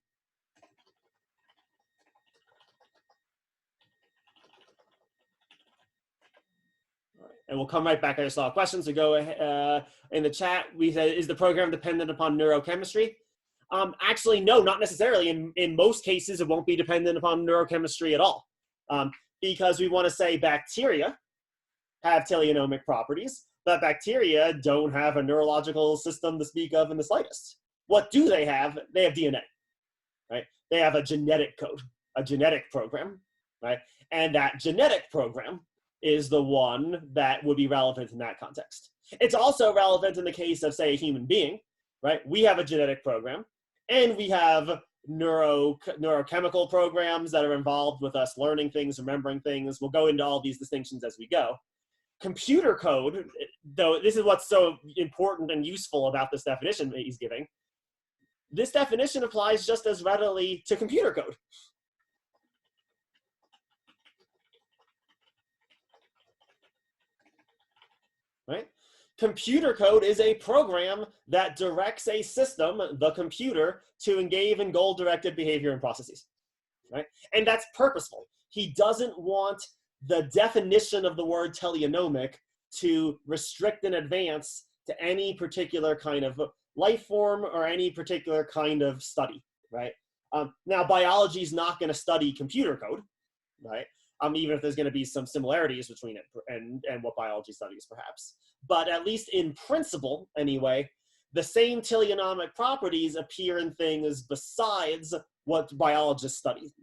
And we'll come right back. I just saw a question, so go ahead, in the chat. We said, is the program dependent upon neurochemistry? Actually, no, not necessarily. In most cases, it won't be dependent upon neurochemistry at all. Because we want to say bacteria have teleonomic properties, but bacteria don't have a neurological system to speak of in the slightest. What do they have? They have DNA, right? They have a genetic code, a genetic program, right? And that genetic program is the one that would be relevant in that context. It's also relevant in the case of, say, a human being, right? We have a genetic program, and we have neurochemical programs that are involved with us learning things, remembering things. We'll go into all these distinctions as we go. Computer code, though, this is what's so important and useful about this definition that he's giving. This definition applies just as readily to computer code. Right? Computer code is a program that directs a system, the computer, to engage in goal-directed behavior and processes. Right? And that's purposeful. He doesn't want the definition of the word teleonomic to restrict in advance to any particular kind of life form or any particular kind of study, right? Now, biology is not going to study computer code, right? Even if there's going to be some similarities between it and what biology studies, perhaps. But at least in principle, anyway, the same teleonomic properties appear in things besides what biologists study.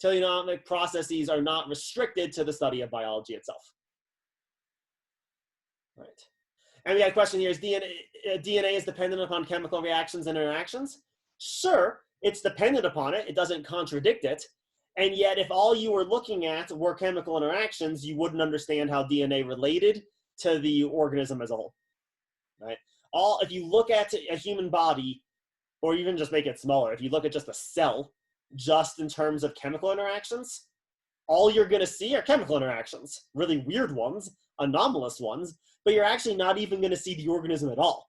Teleonomic processes are not restricted to the study of biology itself. Right. And we got a question here, is DNA is dependent upon chemical reactions and interactions? Sure, it's dependent upon it. It doesn't contradict it. And yet, if all you were looking at were chemical interactions, you wouldn't understand how DNA related to the organism as a whole. Right? If you look at a human body, or even just make it smaller, if you look at just a cell, just in terms of chemical interactions, all you're going to see are chemical interactions, really weird ones, anomalous ones, but you're actually not even going to see the organism at all,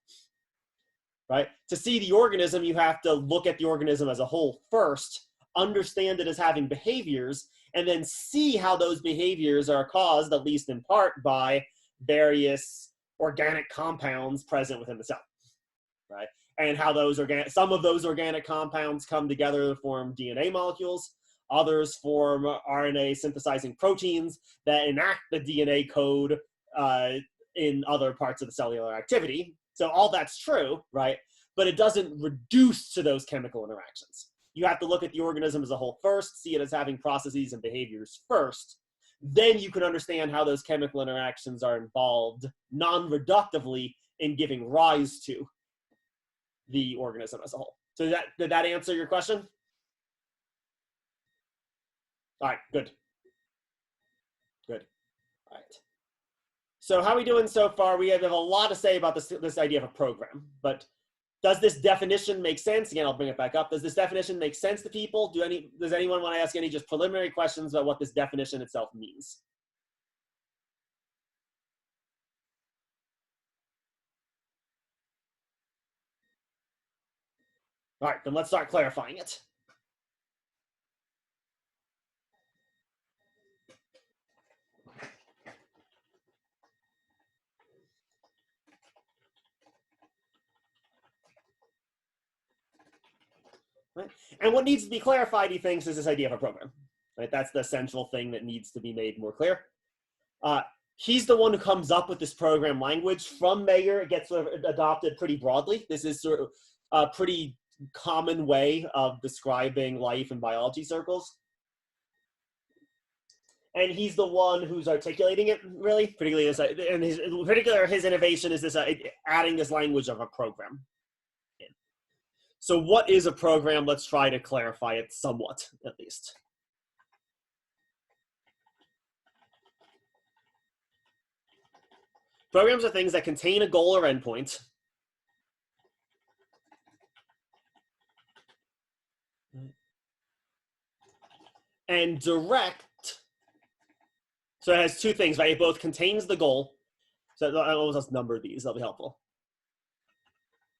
right? To see the organism, you have to look at the organism as a whole first, understand it as having behaviors, and then see how those behaviors are caused, at least in part, by various organic compounds present within the cell, right? And how those some of those organic compounds come together to form DNA molecules. Others form RNA synthesizing proteins that enact the DNA code in other parts of the cellular activity. So all that's true, right? But it doesn't reduce to those chemical interactions. You have to look at the organism as a whole first, see it as having processes and behaviors first. Then you can understand how those chemical interactions are involved non-reductively in giving rise to the organism as a whole. So did that answer your question? All right, good. Good. All right. So how are we doing so far? We have a lot to say about this idea of a program, but does this definition make sense? Again, I'll bring it back up. Does this definition make sense to people? Does anyone want to ask any just preliminary questions about what this definition itself means? All right, then let's start clarifying it. Right? And what needs to be clarified, he thinks, is this idea of a program. Right? That's the central thing that needs to be made more clear. He's the one who comes up with this program language. From Mayer, it gets sort of adopted pretty broadly. This is sort of a pretty common way of describing life in biology circles. And he's the one who's articulating it, really, particularly this, and his innovation is this adding this language of a program. So what is a program? Let's try to clarify it somewhat, at least. Programs are things that contain a goal or endpoint. And direct, so it has two things, right? It both contains the goal. So I'll just number these, that'll be helpful.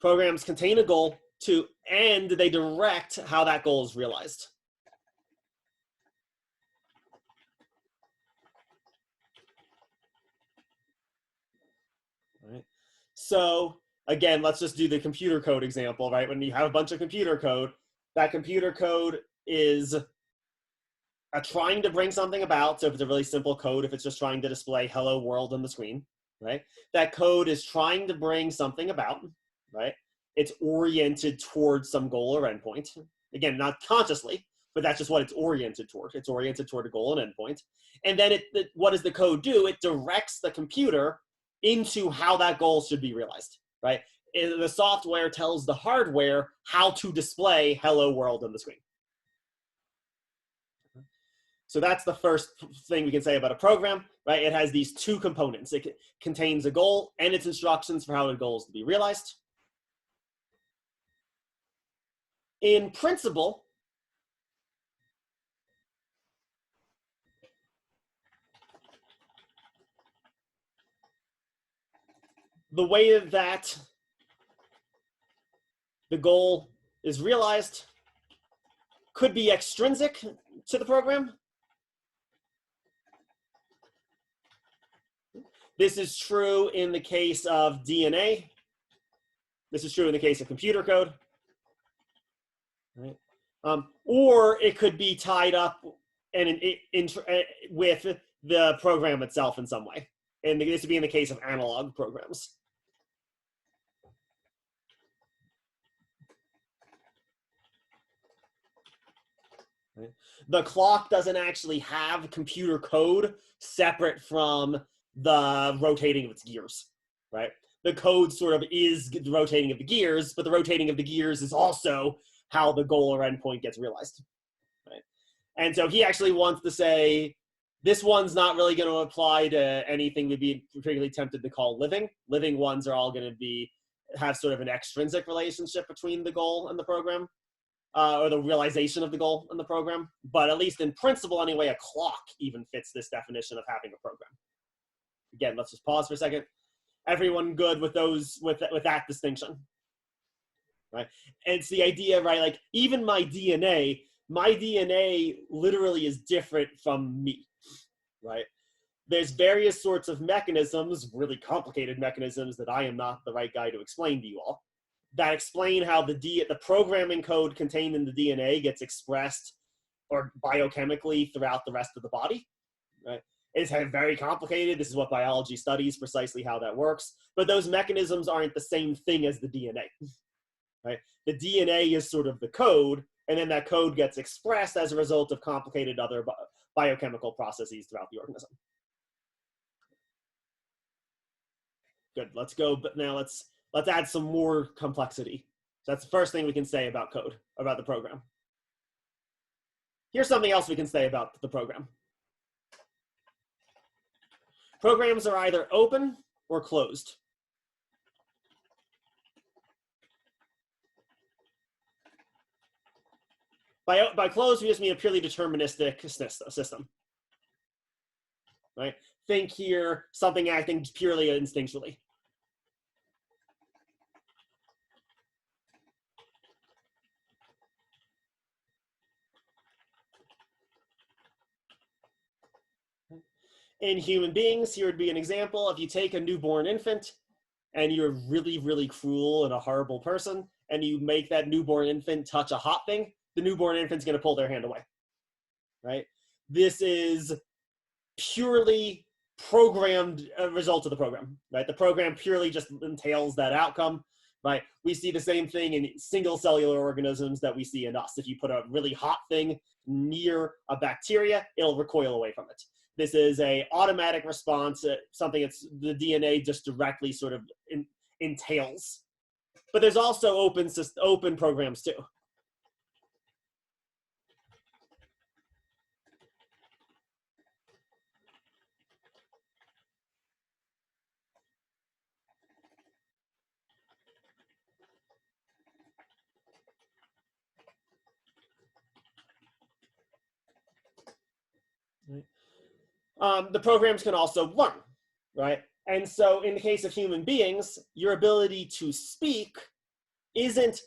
Programs contain a goal, too, and they direct how that goal is realized. Right. So again, let's just do the computer code example, right? When you have a bunch of computer code, that computer code is trying to bring something about. So if it's a really simple code, if it's just trying to display hello world on the screen, right? That code is trying to bring something about, right? It's oriented towards some goal or endpoint. Again, not consciously, but that's just what it's oriented toward. It's oriented toward a goal and endpoint. And then what does the code do? It directs the computer into how that goal should be realized, right? The software tells the hardware how to display hello world on the screen. So that's the first thing we can say about a program, right? It has these two components. It contains a goal and its instructions for how the goal is to be realized. In principle, the way that the goal is realized could be extrinsic to the program. This is true in the case of DNA. This is true in the case of computer code. Right? Or it could be tied up with the program itself in some way. And this would be in the case of analog programs. Right? The clock doesn't actually have computer code separate from the rotating of its gears, right? The code sort of is the rotating of the gears, but the rotating of the gears is also how the goal or endpoint gets realized, right? And so he actually wants to say, this one's not really going to apply to anything we'd be particularly tempted to call living. Living ones are all going to have sort of an extrinsic relationship between the goal and the program, or the realization of the goal and the program. But at least in principle anyway, a clock even fits this definition of having a program. Again, let's just pause for a second. Everyone good with that distinction, right? And it's the idea, right? Like even my DNA literally is different from me, right? There's various sorts of mechanisms, really complicated mechanisms that I am not the right guy to explain to you all, that explain how the programming code contained in the DNA gets expressed or biochemically throughout the rest of the body, right? It's very complicated. This is what biology studies, precisely how that works. But those mechanisms aren't the same thing as the DNA, right? The DNA is sort of the code, and then that code gets expressed as a result of complicated other biochemical processes throughout the organism. Good, let's go, but now let's add some more complexity. So that's the first thing we can say about code, about the program. Here's something else we can say about the program. Programs are either open or closed. By closed, we just mean a purely deterministic system, right? Think here, something acting purely instinctually. In human beings, here would be an example. If you take a newborn infant and you're really, really cruel and a horrible person, and you make that newborn infant touch a hot thing, the newborn infant's going to pull their hand away, right? This is purely programmed result of the program, right? The program purely just entails that outcome, right? We see the same thing in single cellular organisms that we see in us. If you put a really hot thing near a bacteria, it'll recoil away from it. This is a automatic response, something that's the DNA just directly sort of entails. But there's also open programs too. The programs can also learn, right? And so in the case of human beings, your ability to speak isn't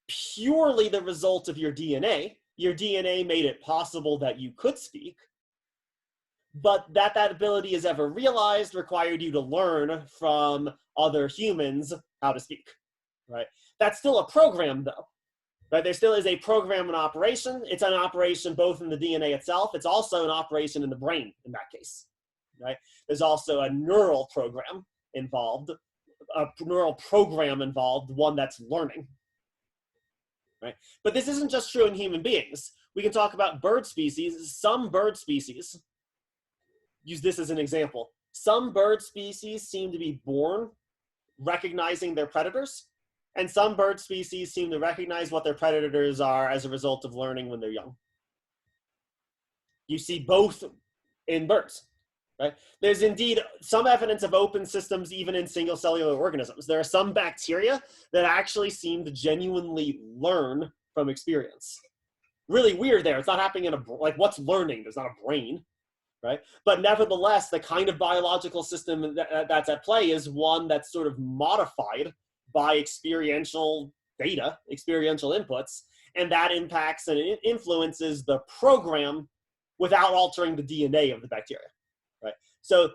purely the result of your DNA. Your DNA made it possible that you could speak, but that ability is ever realized required you to learn from other humans how to speak, right? That's still a program though. Right, there still is a program in operation. It's an operation both in the DNA itself. It's also an operation in the brain in that case, right? There's also a neural program involved, one that's learning, right? But this isn't just true in human beings. We can talk about bird species. Some bird species, use this as an example. some bird species seem to be born recognizing their predators, and some bird species seem to recognize what their predators are as a result of learning when they're young. You see both in birds, right? There's indeed some evidence of open systems even in single cellular organisms. There are some bacteria that actually seem to genuinely learn from experience. Really weird there. It's not happening in a, like, what's learning? There's not a brain, right? But nevertheless, the kind of biological system that's at play is one that's sort of modified by experiential data, experiential inputs, and that impacts and influences the program without altering the DNA of the bacteria, right? So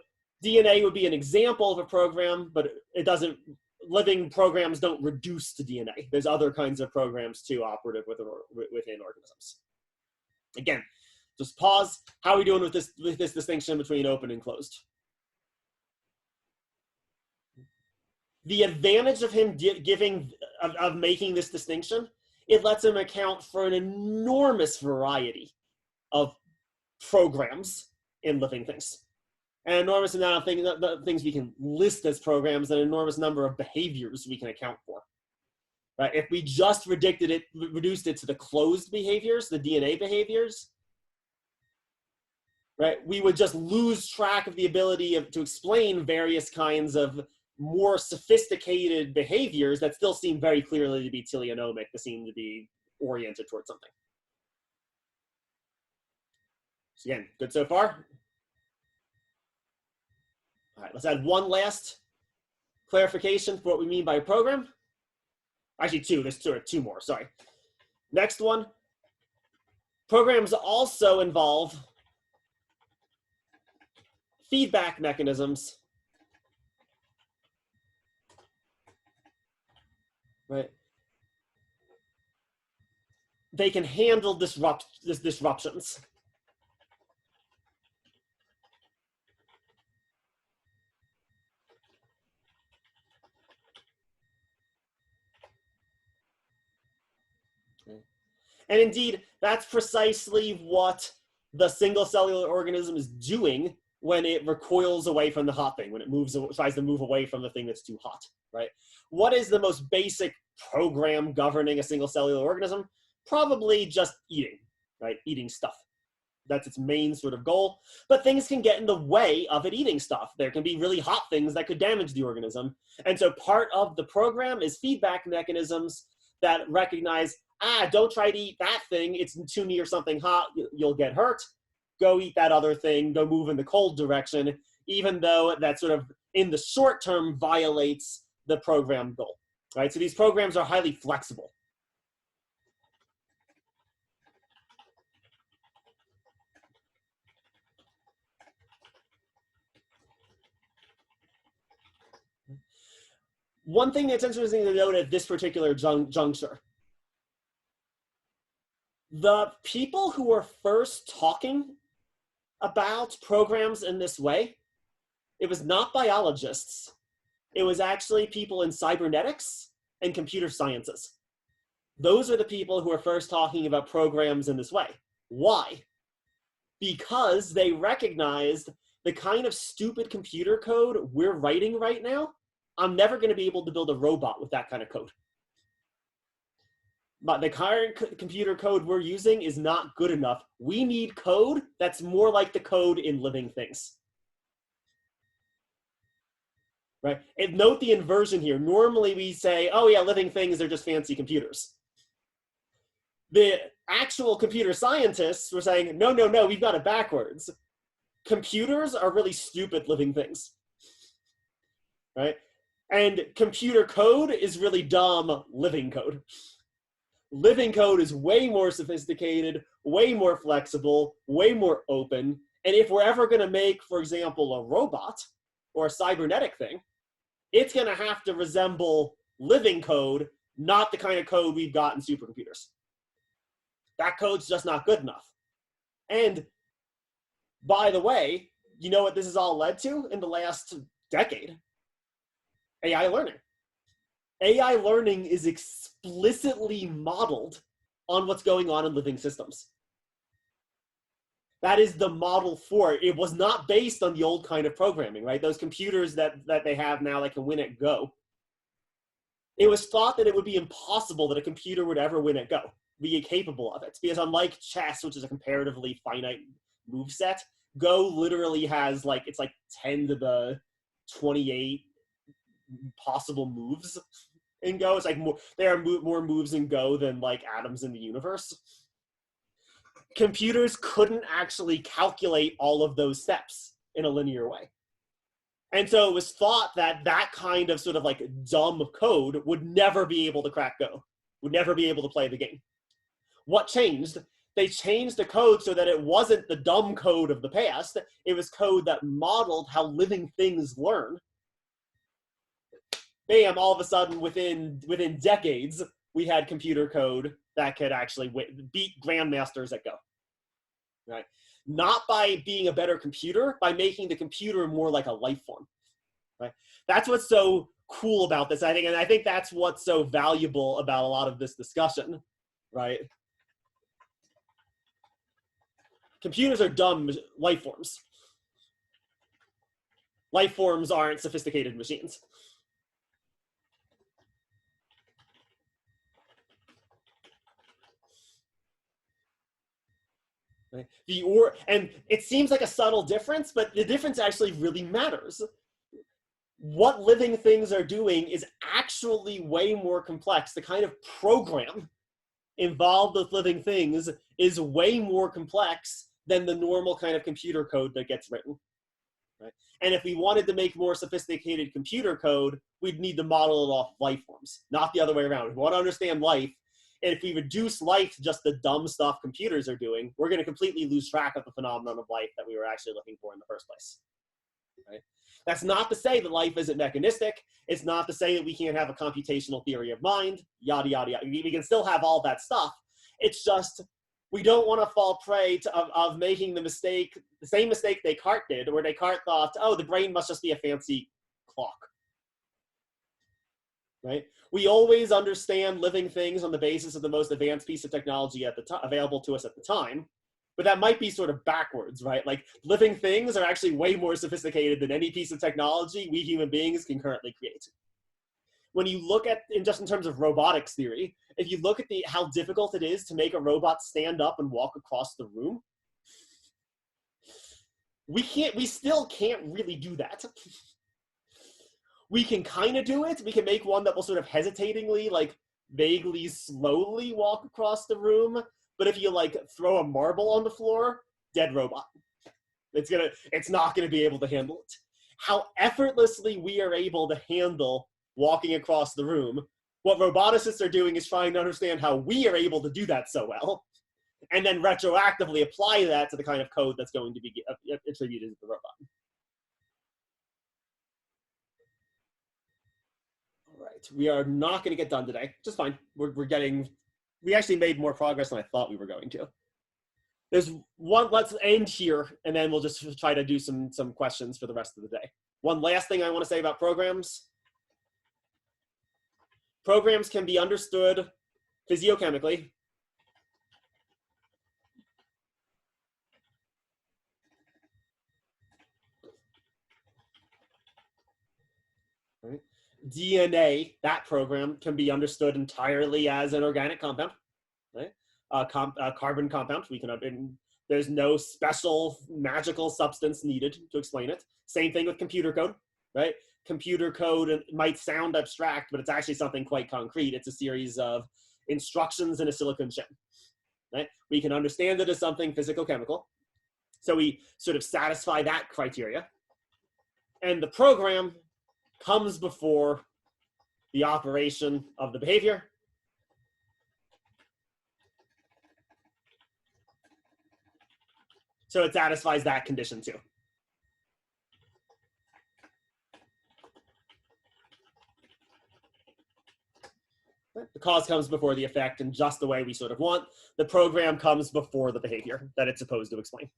DNA would be an example of a program, but it doesn't, living programs don't reduce to DNA. There's other kinds of programs too operative within organisms. Again, just pause. How are we doing with this distinction between open and closed? The advantage of him of making this distinction, it lets him account for an enormous variety of programs in living things. An enormous amount of things we can list as programs, an enormous number of behaviors we can account for. Right? If we just reduced it to the closed behaviors, the DNA behaviors, right, we would just lose track of the ability to explain various kinds of more sophisticated behaviors that still seem very clearly to be teleonomic, that seem to be oriented towards something. So again, good so far? All right, let's add one last clarification for what we mean by a program. Actually, there's two more, sorry. Next one, programs also involve feedback mechanisms, right? They can handle disruptions. And indeed, that's precisely what the single cellular organism is doing when it recoils away from the hot thing, when it tries to move away from the thing that's too hot, right? What is the most basic program governing a single cellular organism? Probably just eating, right? Eating stuff. That's its main sort of goal. But things can get in the way of it eating stuff. There can be really hot things that could damage the organism. And so part of the program is feedback mechanisms that recognize, don't try to eat that thing. It's too near something hot. You'll get hurt. Go eat that other thing. Go move in the cold direction, even though that sort of, in the short term, violates the program goal, right? So these programs are highly flexible. One thing that's interesting to note at this particular juncture, the people who were first talking about programs in this way, it was not biologists. It was actually people in cybernetics and computer sciences. Those are the people who are first talking about programs in this way. Why? Because they recognized the kind of stupid computer code we're writing right now. I'm never going to be able to build a robot with that kind of code. But the current computer code we're using is not good enough. We need code that's more like the code in living things. Right? And note the inversion here. Normally we say, oh yeah, living things are just fancy computers. The actual computer scientists were saying, no, we've got it backwards. Computers are really stupid living things. Right? And computer code is really dumb living code. Living code is way more sophisticated, way more flexible, way more open. And if we're ever going to make, for example, a robot or a cybernetic thing, it's going to have to resemble living code, not the kind of code we've got in supercomputers. That code's just not good enough. And by the way, you know what this has all led to in the last decade? AI learning. AI learning is explicitly modeled on what's going on in living systems. That is the model for it. It was not based on the old kind of programming, right? Those computers that they have now that can win at Go. It was thought that it would be impossible that a computer would ever win at Go, be capable of it. Because unlike chess, which is a comparatively finite move set, Go literally has like, it's like 10 to the 28 possible moves in Go. It's like there are more moves in Go than like atoms in the universe. Computers couldn't actually calculate all of those steps in a linear way. And so it was thought that that kind of sort of like dumb code would never be able to crack Go, would never be able to play the game. What changed? They changed the code so that it wasn't the dumb code of the past. It was code that modeled how living things learn. Bam, all of a sudden within decades, we had computer code that could actually beat grandmasters at Go, right? Not by being a better computer, by making the computer more like a life form, right? That's what's so cool about this, I think, and I think that's what's so valuable about a lot of this discussion, right? Computers are dumb life forms. Life forms aren't sophisticated machines. Right? And it seems like a subtle difference, but the difference actually really matters. What living things are doing is actually way more complex. The kind of program involved with living things is way more complex than the normal kind of computer code that gets written. Right? And if we wanted to make more sophisticated computer code, we'd need to model it off life forms, not the other way around. If we want to understand life, and if we reduce life to just the dumb stuff computers are doing, we're going to completely lose track of the phenomenon of life that we were actually looking for in the first place. Right? That's not to say that life isn't mechanistic. It's not to say that we can't have a computational theory of mind, yada, yada, yada. We can still have all that stuff. It's just we don't want to fall prey to, of making the same mistake Descartes did, where Descartes thought, oh, the brain must just be a fancy clock. Right? We always understand living things on the basis of the most advanced piece of technology at the available to us at the time, but that might be sort of backwards, right? Like living things are actually way more sophisticated than any piece of technology we human beings can currently create. When you look at, in terms of robotics theory, if you look at how difficult it is to make a robot stand up and walk across the room, we still can't really do that. We can kind of do it. We can make one that will sort of hesitatingly, like vaguely slowly walk across the room. But if you like throw a marble on the floor, dead robot. It's not gonna be able to handle it. How effortlessly we are able to handle walking across the room, what roboticists are doing is trying to understand how we are able to do that so well, and then retroactively apply that to the kind of code that's going to be attributed to the robot. All right, we are not going to get done today, just fine. We actually made more progress than I thought we were going to. There's one, let's end here, and then we'll just try to do some questions for the rest of the day. One last thing I want to say about programs. Programs can be understood physiochemically. Right. DNA, that program, can be understood entirely as an organic compound, right? Carbon compound. There's no special magical substance needed to explain it. Same thing with computer code, right? Computer code might sound abstract, but it's actually something quite concrete. It's a series of instructions in a silicon chip, right? We can understand it as something physical-chemical. So we sort of satisfy that criteria. And the program comes before the operation of the behavior. So it satisfies that condition too. The cause comes before the effect in just the way we sort of want. The program comes before the behavior that it's supposed to explain.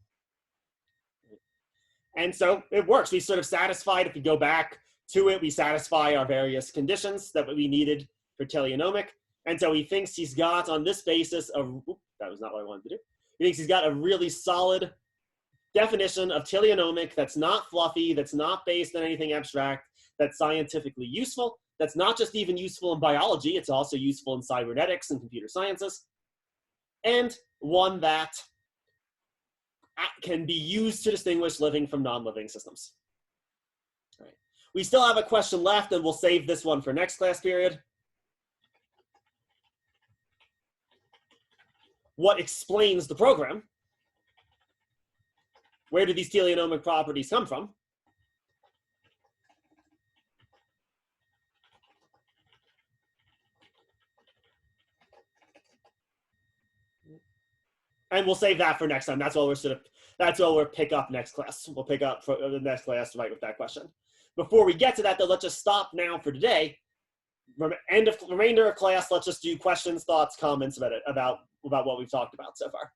And so it works. We sort of satisfied, if we go back to it, we satisfy our various conditions that we needed for teleonomic. And so he thinks he's got, on this basis, that was not what I wanted to do. He thinks he's got a really solid definition of teleonomic that's not fluffy, that's not based on anything abstract, that's scientifically useful, that's not just even useful in biology, it's also useful in cybernetics and computer sciences, and one that can be used to distinguish living from non-living systems. All right. We still have a question left, and we'll save this one for next class period. What explains the program? Where do these teleonomic properties come from? And we'll save that for next time. That's what we'll pick up next class. We'll pick up for the next class right with that question. Before we get to that, though, let's just stop now for today. Remainder of class, let's just do questions, thoughts, comments about what we've talked about so far.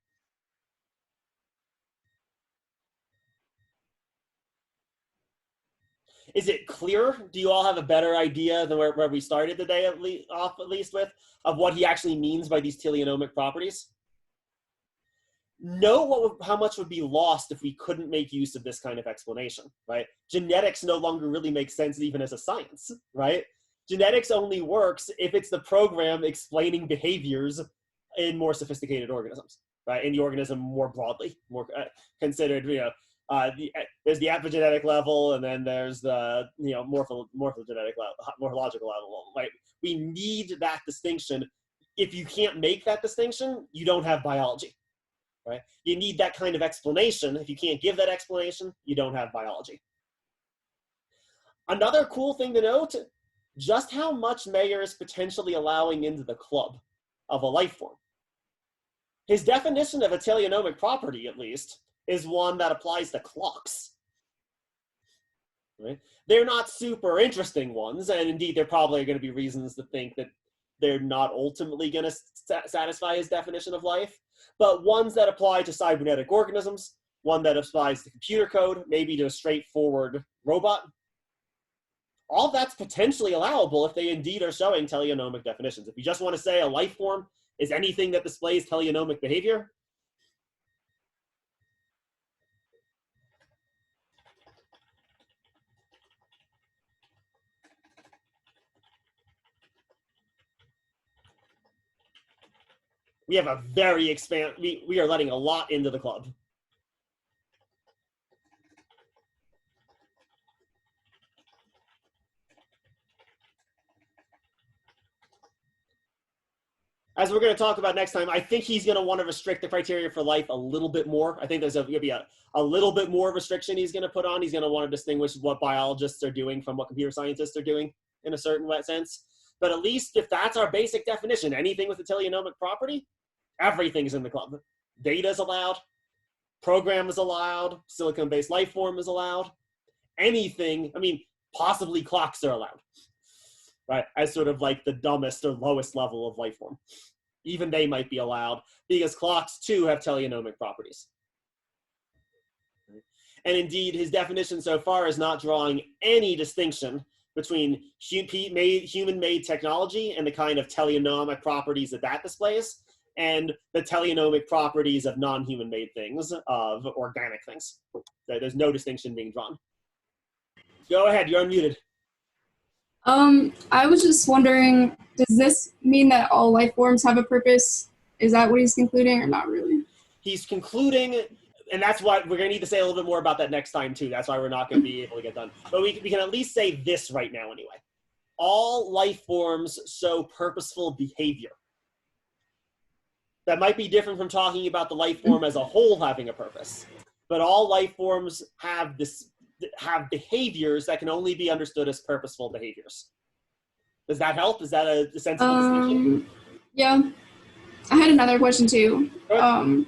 Is it clear? Do you all have a better idea than where we started the day at least with, of what he actually means by these teleonomic properties? Know how much would be lost if we couldn't make use of this kind of explanation, right? Genetics no longer really makes sense even as a science, right? Genetics only works if it's the program explaining behaviors in more sophisticated organisms, right? In the organism more broadly, more considered, there's the epigenetic level, and then there's the morphogenetic level, morphological level, right? We need that distinction. If you can't make that distinction, you don't have biology. Right? You need that kind of explanation. If you can't give that explanation, you don't have biology. Another cool thing to note, just how much Mayer is potentially allowing into the club of a life form. His definition of a teleonomic property, at least, is one that applies to clocks. Right? They're not super interesting ones, and indeed there probably are going to be reasons to think that they're not ultimately going to satisfy his definition of life, but ones that apply to cybernetic organisms, one that applies to computer code, maybe to a straightforward robot. All that's potentially allowable if they indeed are showing teleonomic definitions. If you just want to say a life form is anything that displays teleonomic behavior, we have a very we are letting a lot into the club. As we're going to talk about next time, I think he's going to want to restrict the criteria for life a little bit more. I think there's going to be a little bit more restriction he's going to put on. He's going to want to distinguish what biologists are doing from what computer scientists are doing in a certain sense. But at least if that's our basic definition, anything with a teleonomic property, everything's in the club. Data is allowed, program is allowed, silicon-based life form is allowed. Anything, possibly clocks are allowed, right? As sort of like the dumbest or lowest level of life form. Even they might be allowed because clocks too have teleonomic properties. And indeed, his definition so far is not drawing any distinction between human-made technology and the kind of teleonomic properties that displays, and the teleonomic properties of non-human made things, of organic things. There's no distinction being drawn. Go ahead, you're unmuted. I was just wondering, does this mean that all life forms have a purpose? Is that what he's concluding, or not really? He's concluding, and that's why we're going to need to say a little bit more about that next time too. That's why we're not going to be able to get done. But we can at least say this right now anyway. All life forms show purposeful behavior. That might be different from talking about the life form as a whole having a purpose. But all life forms have behaviors that can only be understood as purposeful behaviors. Does that help? Is that a sensible distinction? Yeah. I had another question too. Well,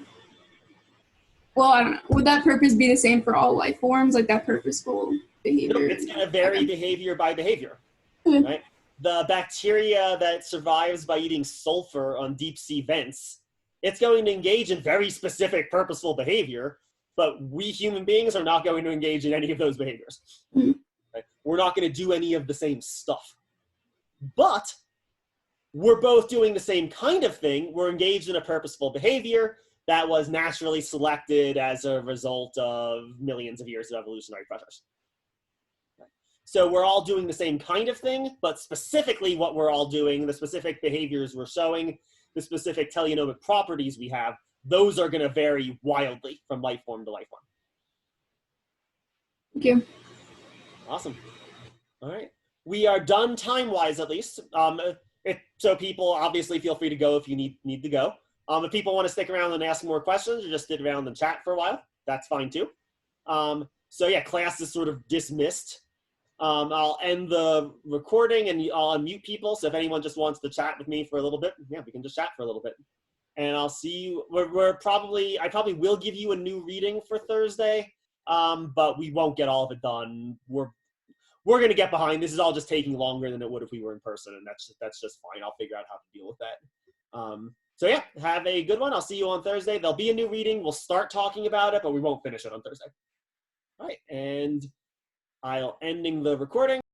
I don't know. Would that purpose be the same for all life forms, like that purposeful behavior? No, it's going to vary behavior by behavior, right? The bacteria that survives by eating sulfur on deep sea vents, it's going to engage in very specific purposeful behavior, but we human beings are not going to engage in any of those behaviors. Right? We're not going to do any of the same stuff. But we're both doing the same kind of thing. We're engaged in a purposeful behavior. that was naturally selected as a result of millions of years of evolutionary pressures. So we're all doing the same kind of thing, but specifically what we're all doing, the specific behaviors we're showing, the specific teleonomic properties we have, those are going to vary wildly from life form to life form. Thank you. Awesome. All right. We are done time-wise, at least. So people obviously feel free to go if you need to go. If people want to stick around and ask more questions or just sit around and chat for a while, that's fine too. So yeah, class is sort of dismissed. I'll end the recording and I'll unmute people. So if anyone just wants to chat with me for a little bit, yeah, we can just chat for a little bit. And I'll see you. I probably will give you a new reading for Thursday, but we won't get all of it done. We're going to get behind. This is all just taking longer than it would if we were in person, and that's just fine. I'll figure out how to deal with that. So yeah, have a good one. I'll see you on Thursday. There'll be a new reading. We'll start talking about it, but we won't finish it on Thursday. All right, and I'll ending the recording.